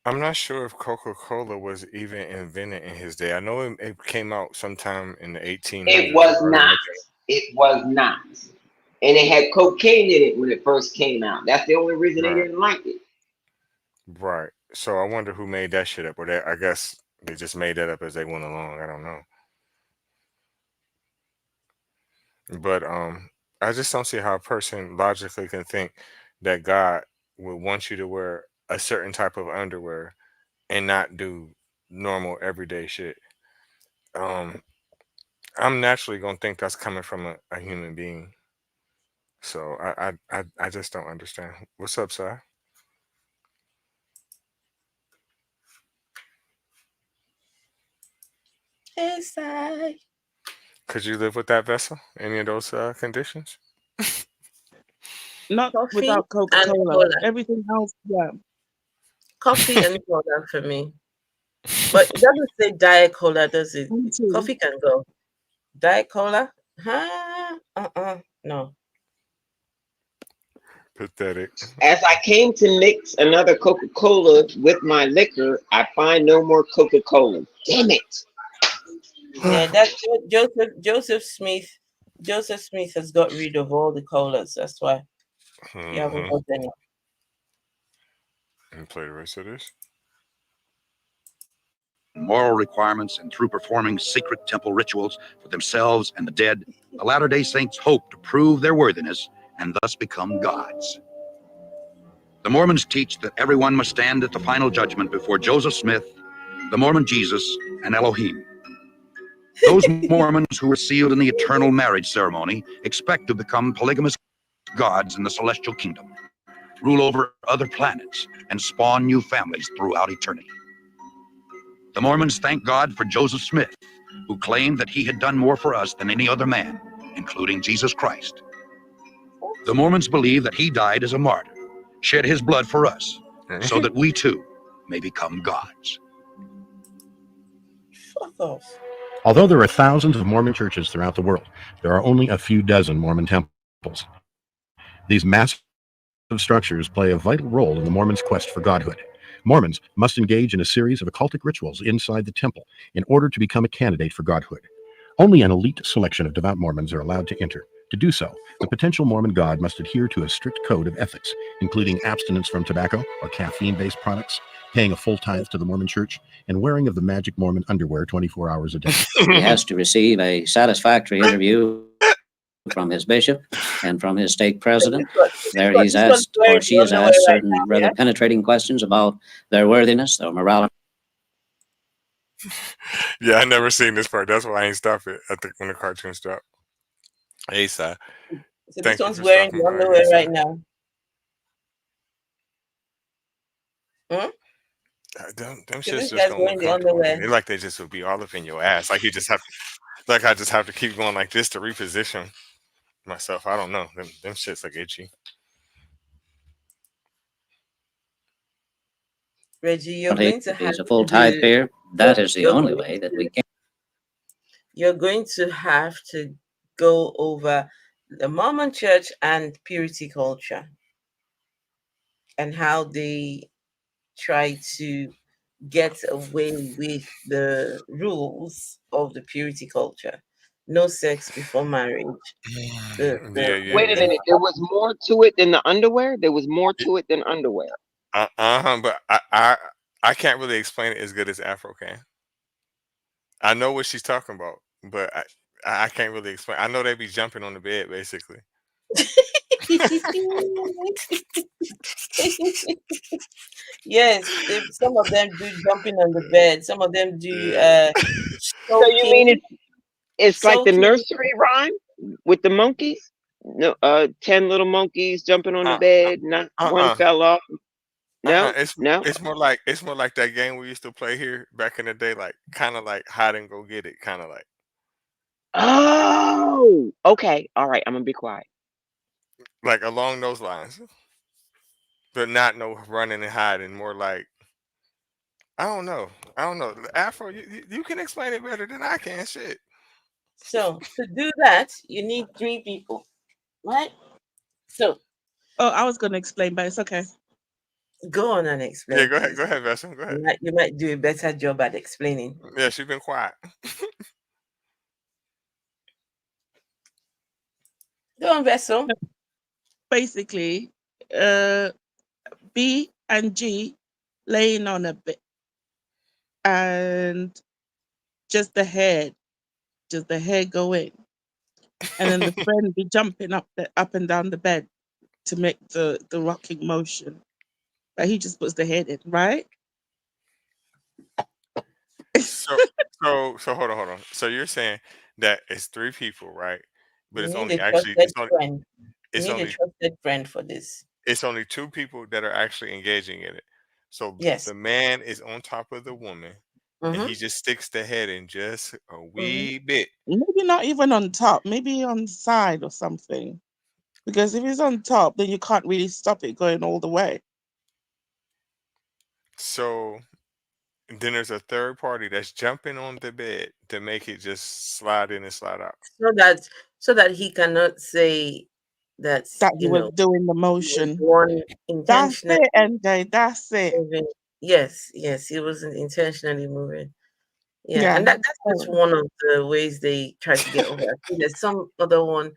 I'm not sure if Coca-Cola was even invented in his day. I know it came out sometime in the 1800s. It was not. It was not. And it had cocaine in it when it first came out. That's the only reason they didn't like it. Right. So I wonder who made that shit up. Or I guess they just made that up as they went along. I don't know. But I just don't see how a person logically can think that God would want you to wear a certain type of underwear and not do normal everyday shit. I'm naturally gonna think that's coming from a human being. So I just don't understand. What's up, Si? Hey, Si. Could you live with that vessel? Any of those conditions? Not Coffee without and Coca-Cola. cola. Everything else, yeah. Coffee and cola for me. But it doesn't say Diet Cola, does it? Me too. Coffee can go. Diet Cola? No. Pathetic. As I came to mix another Coca-Cola with my liquor, I find no more Coca-Cola. Damn it. Yeah, that Joseph Smith. Joseph Smith has got rid of all the colas. That's why you haven't got any. And play the rest of this. moral requirements and through performing secret temple rituals for themselves and the dead, the Latter-day Saints hope to prove their worthiness and thus become gods. The Mormons teach that everyone must stand at the final judgment before Joseph Smith, the Mormon Jesus, and Elohim. Those Mormons who were sealed in the eternal marriage ceremony expect to become polygamous gods in the celestial kingdom, rule over other planets, and spawn new families throughout eternity. The Mormons thank God for Joseph Smith, who claimed that he had done more for us than any other man, including Jesus Christ. The Mormons believe that he died as a martyr, shed his blood for us, so that we too may become gods. Fuck off. Although there are thousands of Mormon churches throughout the world, there are only a few dozen Mormon temples. These massive structures play a vital role in the Mormons' quest for godhood. Mormons must engage in a series of occultic rituals inside the temple in order to become a candidate for godhood. Only an elite selection of devout Mormons are allowed to enter. To do so, the potential Mormon god must adhere to a strict code of ethics, including abstinence from tobacco or caffeine-based products, paying a full tithe to the Mormon Church, and wearing of the magic Mormon underwear 24 hours a day. He has to receive a satisfactory interview from his bishop and from his stake president. There he's asked, or she is asked, certain rather penetrating questions about their worthiness, their morality. Yeah, I never seen this part. That's why I ain't stop it. I think when the cartoon stopped. Asa, So this thank you one's for wearing stopping the by, underwear right Asa. now. Hmm? Them So shits this just guy's don't look wearing the comfortable to me. underwear. They like they just would be all up in your ass. Like you just have, like I just have to keep going like this to reposition myself. I don't know. Them shits look itchy. Reggie, you're going to If have he's a to full tithe do. payer, that is the You're only going way that we to. can. You're going to have to go over the Mormon Church and purity culture and how they try to get away with the rules of the purity culture. No sex before marriage. Yeah, The yeah, Wait a yeah. minute. There was more to it than the underwear. There was more to it than underwear. But I can't really explain it as good as Afro can. I know what she's talking about, but I can't really explain. I know they be jumping on the bed basically. Yes, some of them do jumping on the bed. Some of them do Yeah. So you mean soaking, it's like the soaking. nursery rhyme with the monkeys? No, 10 little monkeys jumping on the Uh, bed. Not one uh-uh. fell off. No, It's no. it's more like that game we used to play here back in the day, like kind of like hide and go get it, kind of Oh, okay. All right. I'm gonna be quiet. like along those lines, but not no running and hiding. More like I don't know, I don't know. Afro, you can explain it better than I can. Shit. So to do that, you need three people, right? So Oh, I was going to explain, but it's okay. go on and Yeah, explain, go please. ahead, Vessel, go ahead. You might do a better job at explaining. Yeah, she's been quiet. Go on, Vessel. Basically, B and G laying on a bit, and just just the head going, and then the friend be jumping up and down the bed to make the rocking motion. But he just puts the head in, right? So so hold on. So you're saying that it's three people, right? But You it's need only a actually trusted friend. You it's need a only trusted friend for this. it's only two people that are actually engaging in it. So Yes. the man is on top of the woman, and Mm-hmm. he just sticks the head in just a Mm. wee bit. Maybe not even on top, maybe on the side or something. Because if it's on top, then you can't really stop it going all the way. So then there's a third party that's jumping on the bed to make it just slide in and slide out. So that he cannot say that That he was doing the he was motion. the one That's intentionally it, MJ. That's it. moving. Yes, yes, he wasn't intentionally moving. Yeah, Yeah. and that's just one of the ways they try to get over. I think there's some other one,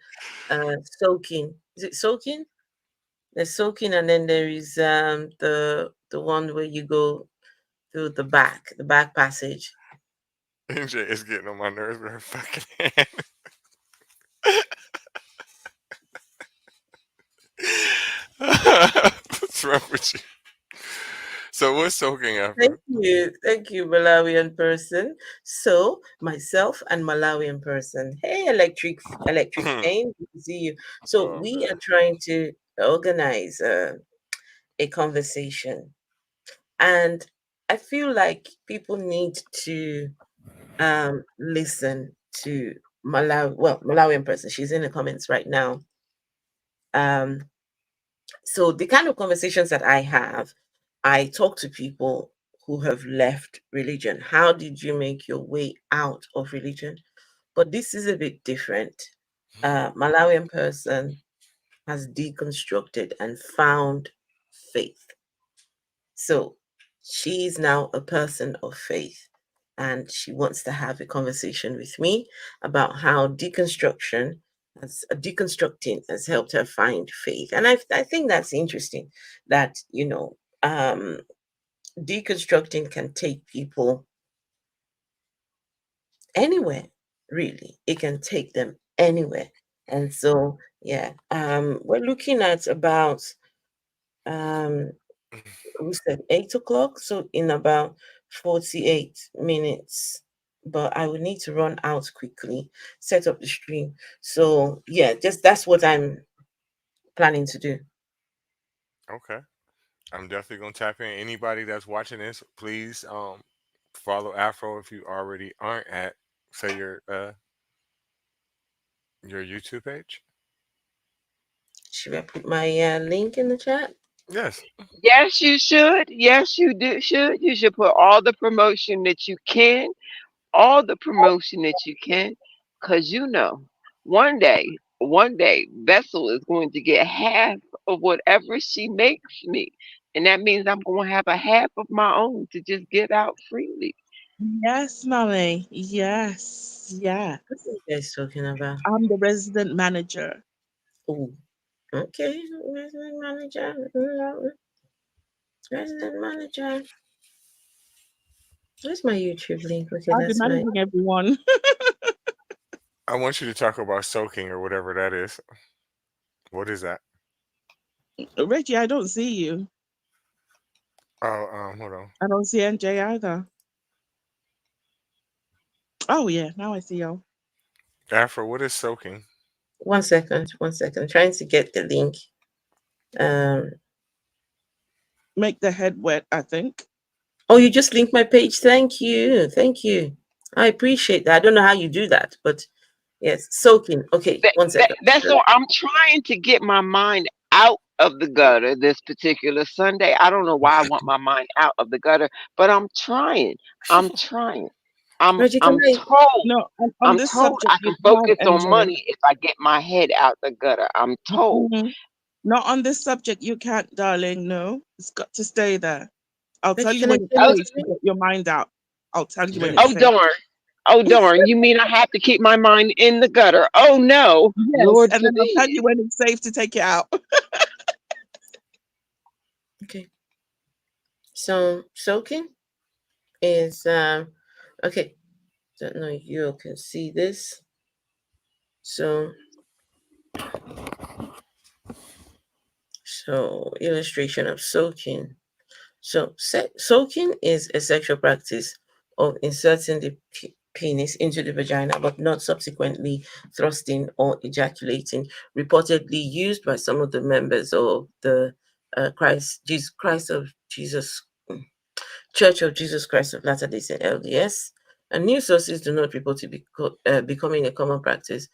soaking. Is it soaking? There's soaking, and then there is the one where you go through the back passage. MJ is getting on my nerves with her fucking hand. What's wrong with you? So what's soaking after? Thank you, Malawian person. So myself and Malawian person. Hey, electric fame, good to see you. So Oh we man. are trying to organize a conversation, and I feel like people need to listen to Malawian person. She's in the comments right now. Um, so the kind of conversations that I have, I talk to people who have left religion. How did you make your way out of religion? But this is a bit different. Malawian person has deconstructed and found faith. So she's now a person of faith, and she wants to have a conversation with me about how deconstructing has helped her find faith. And I think that's interesting that, deconstructing can take people anywhere, really. It can take them anywhere. And so, yeah, we're looking at about um we said 8 o'clock, so in about 48 minutes. But I will need to run out quickly, set up the stream. So yeah, just that's what I'm planning to do. Okay. I'm definitely gonna tap in. Anybody that's watching this, please follow Afro if you already aren't at say your YouTube page. Should I put my link in the chat? Yes. Yes, you should. Yes, you do. Should you should put all the promotion that you can, all the promotion that you can, because you know, one day, Vessel is going to get half of whatever she makes me, and that means I'm going to have a half of my own to just give out freely. Yes, mommy. Yes, yes. What are you guys talking about? I'm the resident manager. Oh, okay. Resident manager. Resident manager. Where's my YouTube link? Okay, I'll be that's my. managing everyone. I want you to talk about soaking or whatever that is. What is that? Reggie, I don't see you. Oh, hold on. I don't see NJ either. Oh yeah, now I see y'all. Afro, what is soaking? 1 second. 1 second. I'm trying to get the link. Um. Make the head wet, I think. Oh, you just linked my page. Thank you. Thank you. I appreciate that. I don't know how you do that, but yes, soaking. Okay, That, 1 second. that's all. I'm trying to get my mind out of the gutter this particular Sunday. I don't know why I want my mind out of the gutter, but I'm trying. I'm trying. I'm Reggie, can I'm I? told. No, on I'm this told subject I you can can't, focus on NJ. money if I get my head out the gutter. I'm told. Mhm. Not on this subject you can't, darling. No, it's got to stay there. I'll tell Reggie, you can I when it's send Oh, it safe to to you? get your mind out. I'll tell you when Yeah. it's oh safe. darn. Oh darn. You mean I have to keep my mind in the gutter? Oh no. Yes, Lord and then I'll tell forbid. you when it's safe to take it out. Okay. So soaking is okay. Don't know if you can see this. So illustration of soaking. So soaking is a sexual practice of inserting the penis into the vagina, but not subsequently thrusting or ejaculating. Reportedly used by some of the members of the Christ of Jesus Church of Jesus Christ of Latter-day Saints (LDS), and news sources do not report it becoming a common practice.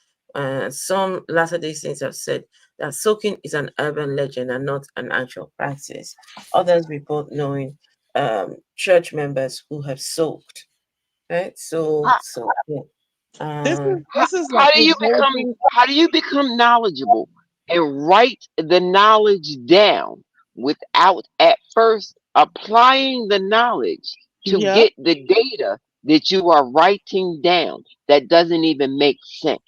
Some Latter-day Saints have said that soaking is an urban legend and not an actual practice. Others report knowing church members who have soaked. Right? So yeah. This is Um, How, this is like how do you become withholding. how do you become knowledgeable and write the knowledge down without at first applying the knowledge to Yep. get the data that you are writing down? That doesn't even make sense.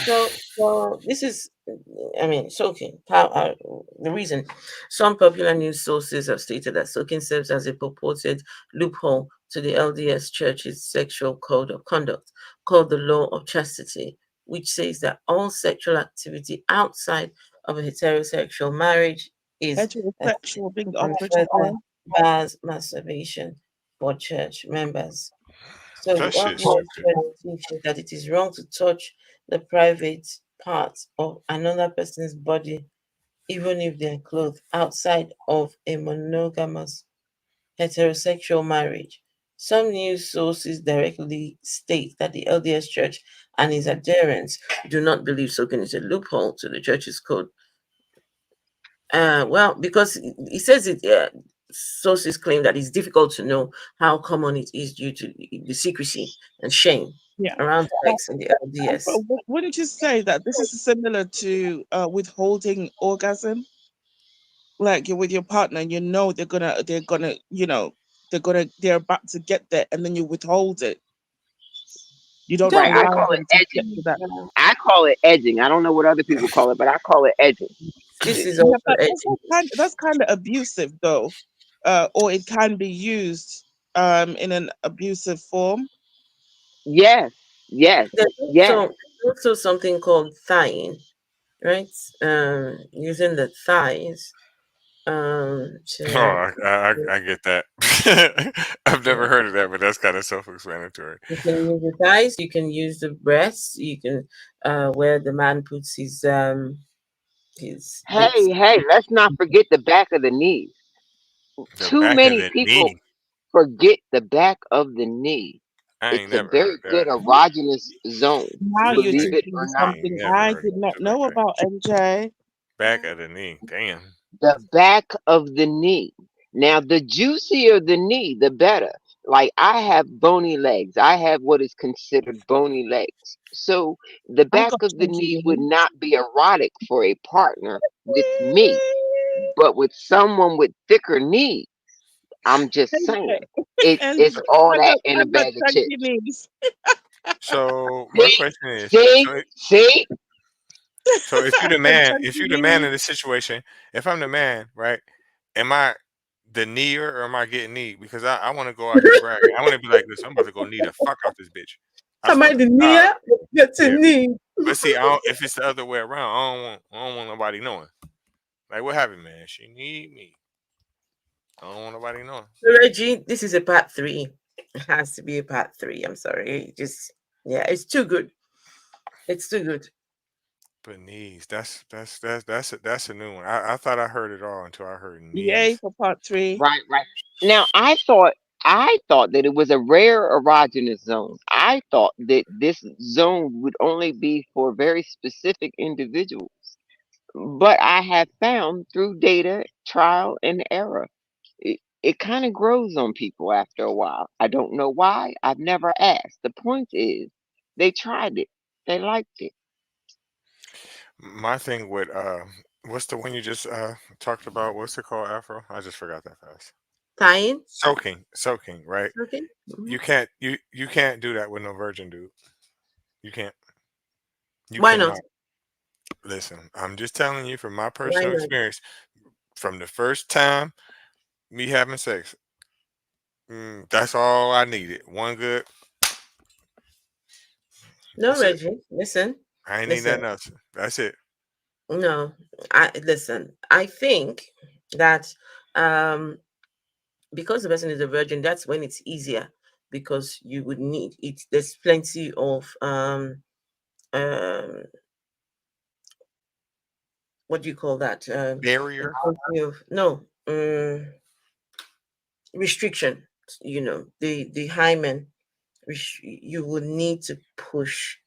so this is, I mean, soaking. How the reason some popular news sources have stated that soaking serves as a purported loophole to the LDS Church's sexual code of conduct, called the Law of Chastity, which says that all sexual activity outside of a heterosexual marriage is a sin Heterosexual being the and operative further R. bars masturbation for church members. So the That shit's LDS stupid. Church teaches that it is wrong to touch the private parts of another person's body, even if they're clothed, outside of a monogamous heterosexual marriage. Some news sources directly state that the LDS Church and its adherents do not believe soaking is a loophole to the church's code. Well, because it says it, sources claim that it's difficult to know how common it is due to the secrecy and shame Yeah. around But, sex in the but LDS. wouldn't you say that this is similar to withholding orgasm? Like you're with your partner and you know they're gonna, they're about to get there and then you withhold it. You don't Right. Don't I allow call them it to get edging. to that. I call it edging. I don't know what other people call it, but I call it edging. This is Yeah, also but that's kind of abusive though. Or it can be used in an abusive form. Yes. Yes. Yes. there's also something called thighing, right? Using the thighs. Oh, To I get that. I've never heard of that, but that's kind of self-explanatory. you can use the thighs, you can use the breasts, you can where the man puts his bits. Hey, let's not forget the back of the knees. The Too back of many the people knee. forget the back of the knee. I ain't It's a never very heard good that. erogenous zone, Now you're believe it teaching or me not. I ain't something never I heard did of not the back know of the about, MJ. back of the knee. Damn. The back of the knee. Now, the juicier the knee, the better. Like I have bony legs. I have what is considered bony legs. So the I back got of the chunky knee would knees. not be erotic for a partner with me, but with someone with thicker knees, I'm just saying. And It's all I that got in I a got bag of chunky chips. knees. So my See, question is, see, see. so if you I the got man, chunky if you the man knees. in this situation, if I'm the man, right? Am I the kneer or am I getting knee? Because I want to go out here bragging. I want to be like, listen, I'm about to go knee the fuck out this bitch. I Am swear I to the God. near? Get to Yeah. knee. But see, I don't, if it's the other way around, I don't want nobody knowing. Like, what happened, man? She need me. I don't want nobody knowing. Reggie, this is a part three. It has to be a part three. I'm sorry. Just yeah, it's too good. It's too good. But knees, that's a new one. I thought I heard it all until I heard Yay knees. for part 3. Right, right. Now I thought that it was a rare erogenous zone. I thought that this zone would only be for very specific individuals. But I have found through data, trial and error, it kind of grows on people after a while. I don't know why. I've never asked. The point is, they tried it. They liked it. My thing with what's the one you just talked about? What's it called, Afro? I just forgot that fast. Tying. Soaking, right? Okay. Mhm. You can't do that with no virgin dude. You can't. You Why not? cannot. Listen, I'm just telling you from my Why personal not? experience. From the first time me having sex, that's all I needed. One good. No, That's it. Reggie. Listen. I ain't need Listen. nothing else. That's it. No. I listen. I think that um because the person is a virgin, that's when it's easier because you would need it. There's plenty of um what do you call that? Barrier. Plenty of no restriction. The hymen. You would need to push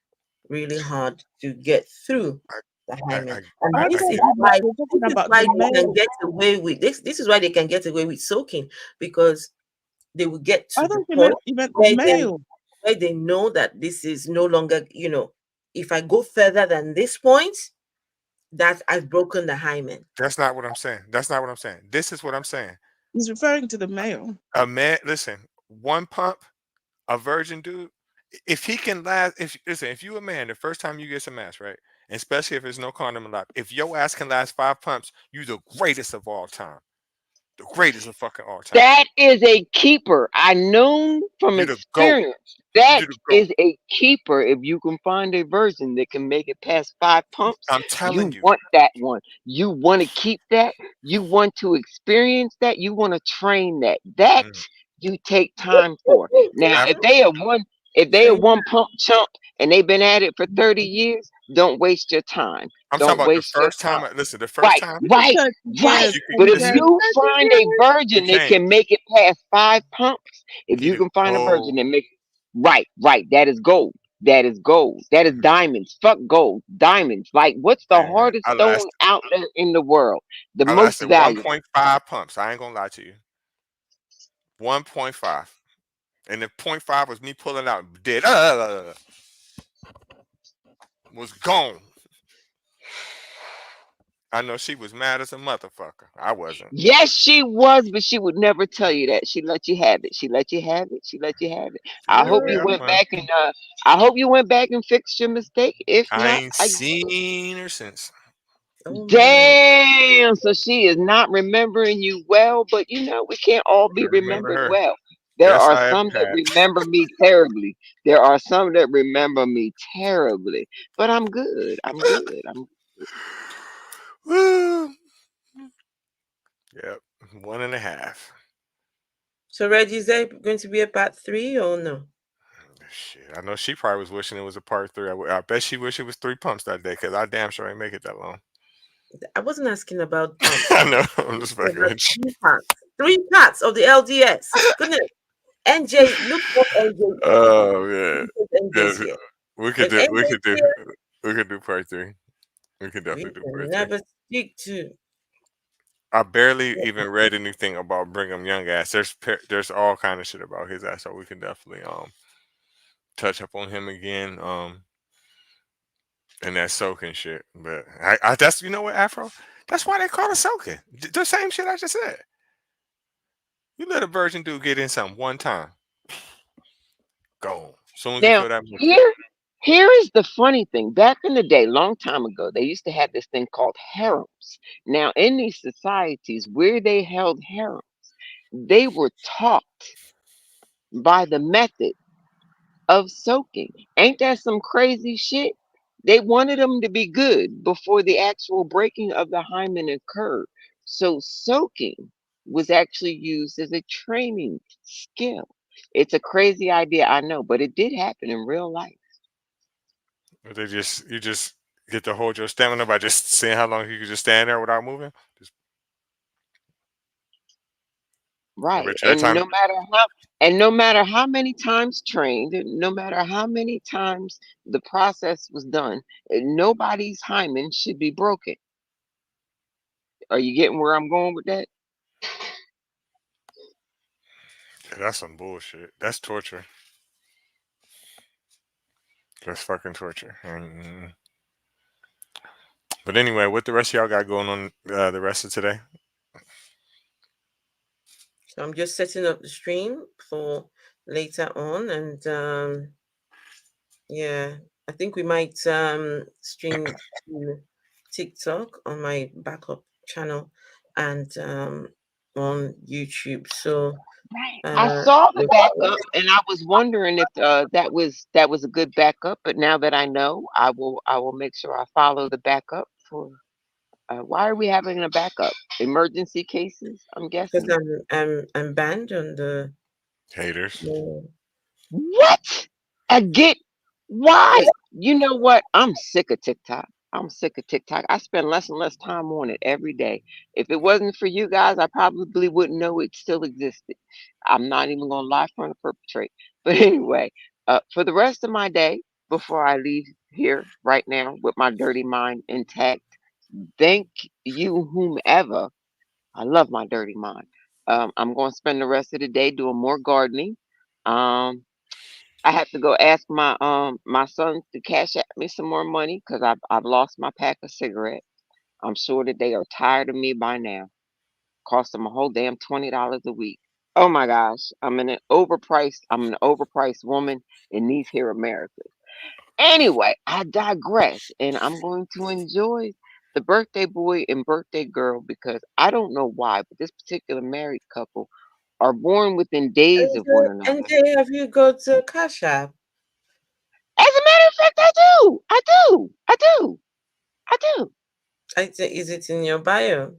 really hard to get through I the I hymen. I, And I I thought get it. we're talking this is about why the they can male. get away with this. This is why they can get away with soaking because they will get I to the thought point you meant the where male. they know that this is no longer, if I go further than this point, that I've broken the hymen. That's not what I'm saying. That's not what I'm saying. This is what I'm saying. He's referring to the male. A man, listen, one pump, a virgin dude, if he can last, if listen, if you a man, the first time you get some ass, right? Especially if there's no condom allowed, if your ass can last 5 pumps, you the greatest of all time. The greatest of fucking all time. That is a keeper. I know from You the goat. experience. That You the goat. is a keeper. If you can find a version that can make it past 5 pumps, I'm telling you you. want that one. You want to keep that. You want to experience that. You want to train that. That Mm. you take time for. Now, Afro. if they are Thank one pump chump and they've been at it for 30 years, don't waste your time. I'm talking Don't about the waste your first time. time. Listen, the first Right, time you. right, 30 right. years, you can But if MJ. listen. you 30 find a years. You virgin that can't. can make it past 5 pumps, if He you the can find a virgin goat. that make right, right, that is gold. That is gold. That is diamonds. Fuck gold. Diamonds. Like what's the Man, hardest stone out there in the world? The I most lasted valuable. 1.5 pumps. I ain't gonna lie to you. 1.5. And the point five was me pulling out dead. Was gone. I know she was mad as a motherfucker. I wasn't. Yes, she was, but she would never tell you that. She let you have it. She let you have it. She let you have it. She I let hope me you have went fun. back and I hope you went back and fixed your mistake. If I not, ain't I seen her since. Oh my. damn. So she is not remembering you well, but we can't all I be remember remembered her. well. There Best are I ever some that had. remember me terribly. There are some that remember me terribly. But I'm good. I'm good. I'm Woo. Yep, 1.5. So, Reggie, is there going to be a part 3 or no? Shit, I know she probably was wishing it was a part 3. I bet she wish it was 3 pumps that day because I damn sure ain't make it that long. I wasn't asking about pumps. I know. I'm just fucking About with you. 3 parts. 3 parts of the LDS. Goodness. NJ, look what NJ is here. Oh yeah, NJ's yeah. here. We could When do. We NJ's could do. here, We could do part 3. We could we definitely do can part 3. never speak to. I barely even read anything about Brigham Young ass. There's all kind of shit about his ass, so we can definitely touch up on him again and that soaking shit. But I that's you know what Afro. That's why they call it soaking. The same shit I just said. You let a virgin dude get in something one time, gone. As soon as you Now, feel that motion. here is the funny thing. Back in the day, long time ago, they used to have this thing called harems. Now, in these societies where they held harems, they were taught by the method of soaking. Ain't that some crazy shit? They wanted them to be good before the actual breaking of the hymen occurred. So soaking was actually used as a training skill. It's a crazy idea, I know, but it did happen in real life. Or you just get to hold your stamina by just seeing how long you can just stand there without moving. Just, I Right. bet you that time. And no matter how many times trained, and no matter how many times the process was done, nobody's hymen should be broken. Are you getting where I'm going with that? Yeah, that's some bullshit. That's torture. That's fucking torture. But anyway, what the rest of y'all got going on the rest of today? So I'm just setting up the stream for later on, and yeah, I think we might stream to TikTok on my backup channel and on YouTube. So I saw the look forward. backup, and I was wondering if that was a good backup. But now that I know, I will make sure I follow the backup for. Why are we having a backup? Emergency cases, I'm Because guessing. I'm banned on the Haters. What? Again? Why? You know what? I'm sick of TikTok. I'm sick of TikTok. I spend less and less time on it every day. If it wasn't for you guys, I probably wouldn't know it still existed. I'm not even gonna lie for the perpetrate. But anyway, for the rest of my day, before I leave here right now with my dirty mind intact, thank you, whomever. I love my dirty mind. I'm going to spend the rest of the day doing more gardening. Um, I have to go ask my son to cash at me some more money because I've lost my pack of cigarettes. I'm sure that they are tired of me by now. Cost them a whole damn $20 a week. Oh my gosh, I'm an overpriced woman in these here Americas. Anyway, I digress, and I'm going to enjoy the birthday boy and birthday girl because I don't know why, but this particular married couple are born within days of one another. NJ, have you got Cash App? As a matter of fact, I do. I do. I do. I do. Is it in your bio?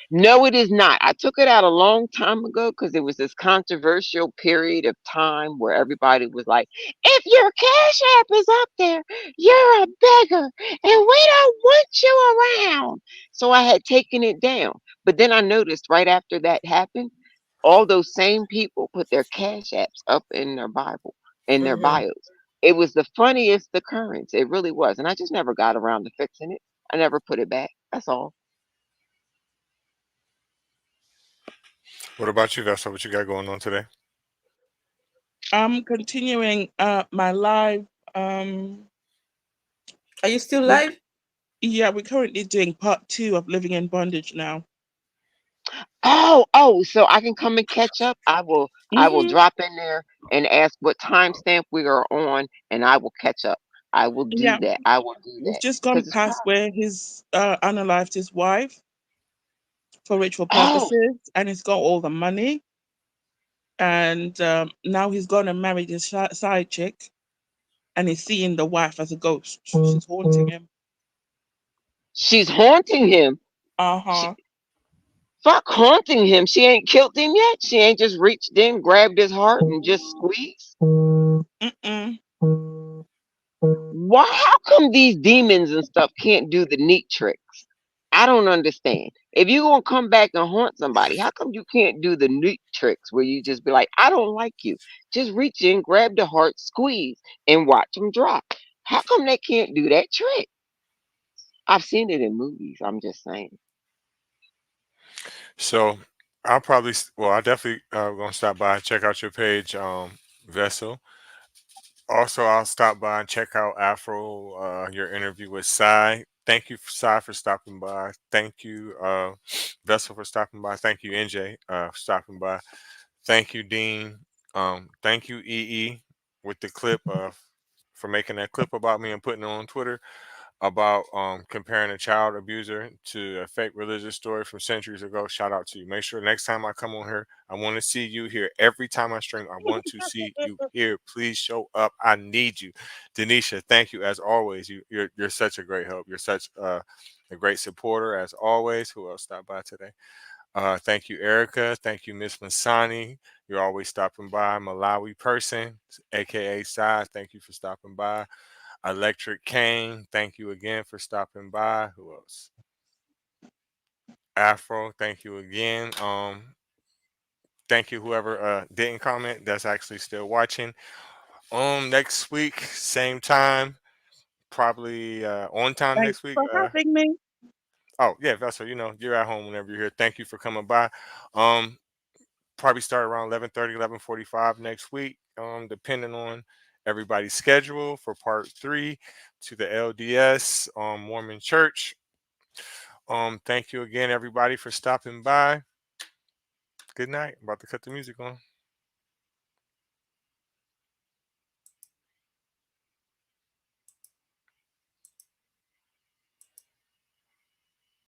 No, it is not. I took it out a long time ago because there was this controversial period of time where everybody was like, if your Cash App is up there, you're a beggar and we don't want you around. So I had taken it down. But then I noticed right after that happened, all those same people put their Cash Apps up in their Bible, in their Mm-hmm. bios. It was the funniest occurrence. It really was. And I just never got around to fixing it. I never put it back. That's all. What about you, Vesta? What you got going on today? I'm continuing my live. Are you still We're, live? yeah, we're currently doing part 2 of Living in Bondage now. Oh, so I can come and catch up. I will Hmm. drop in there and ask what timestamp we are on, and I will catch up. I will do Yeah, that. I will do we've that. just gone Because it's past probably, where he's unalived his wife for ritual oh, purposes, and he's got all the money. And now he's gone and married his side chick, and he's seeing the wife as a ghost. She's haunting him. she's haunting him. She, Uh-huh. Fuck haunting him. She ain't killed him yet. She ain't just reached in, grabbed his heart, and just squeezed. Mm-mm. Why? How come these demons and stuff can't do the neat tricks? I don't understand. If you gonna come back and haunt somebody, how come you can't do the neat tricks where you just be like, I don't like you. Just reach in, grab the heart, squeeze, and watch them drop. How come they can't do that trick? I've seen it in movies. I'm just saying. So I'll probably, well, I definitely gonna stop by and check out your page, Vessel. Also, I'll stop by and check out Afro, your interview with Cy. Thank you, Cy, for stopping by. Thank you, Vessel, for stopping by. Thank you, NJ, for stopping by. Thank you, Dean. Thank you, EE, with the clip for making that clip about me and putting it on Twitter about comparing a child abuser to a fake religious story from centuries ago. Shout out to you. Make sure next time I come on here, I want to see you here. Every time I stream, I want to see you here. Please show up. I need you. Denisha, thank you as always. You're such a great help. You're such a great supporter as always. Who else stopped by today? Thank you, Erica. Thank you, Miss Masani. You're always stopping by. Malawi person, aka Sai. Thank you for stopping by. Electric Kane, thank you again for stopping by. Who else? Afro, thank you again. Thank you whoever didn't comment, that's actually still watching. Next week, same time, probably on time Thanks next week. for having me. Oh yeah, Vessel, you're at home whenever you're here. Thank you for coming by. Um, Probably start around 11:30, 11:45 next week, depending on everybody's schedule for part 3 to the LDS Mormon Church. Thank you again, everybody, for stopping by. Good night. I'm about to cut the music on.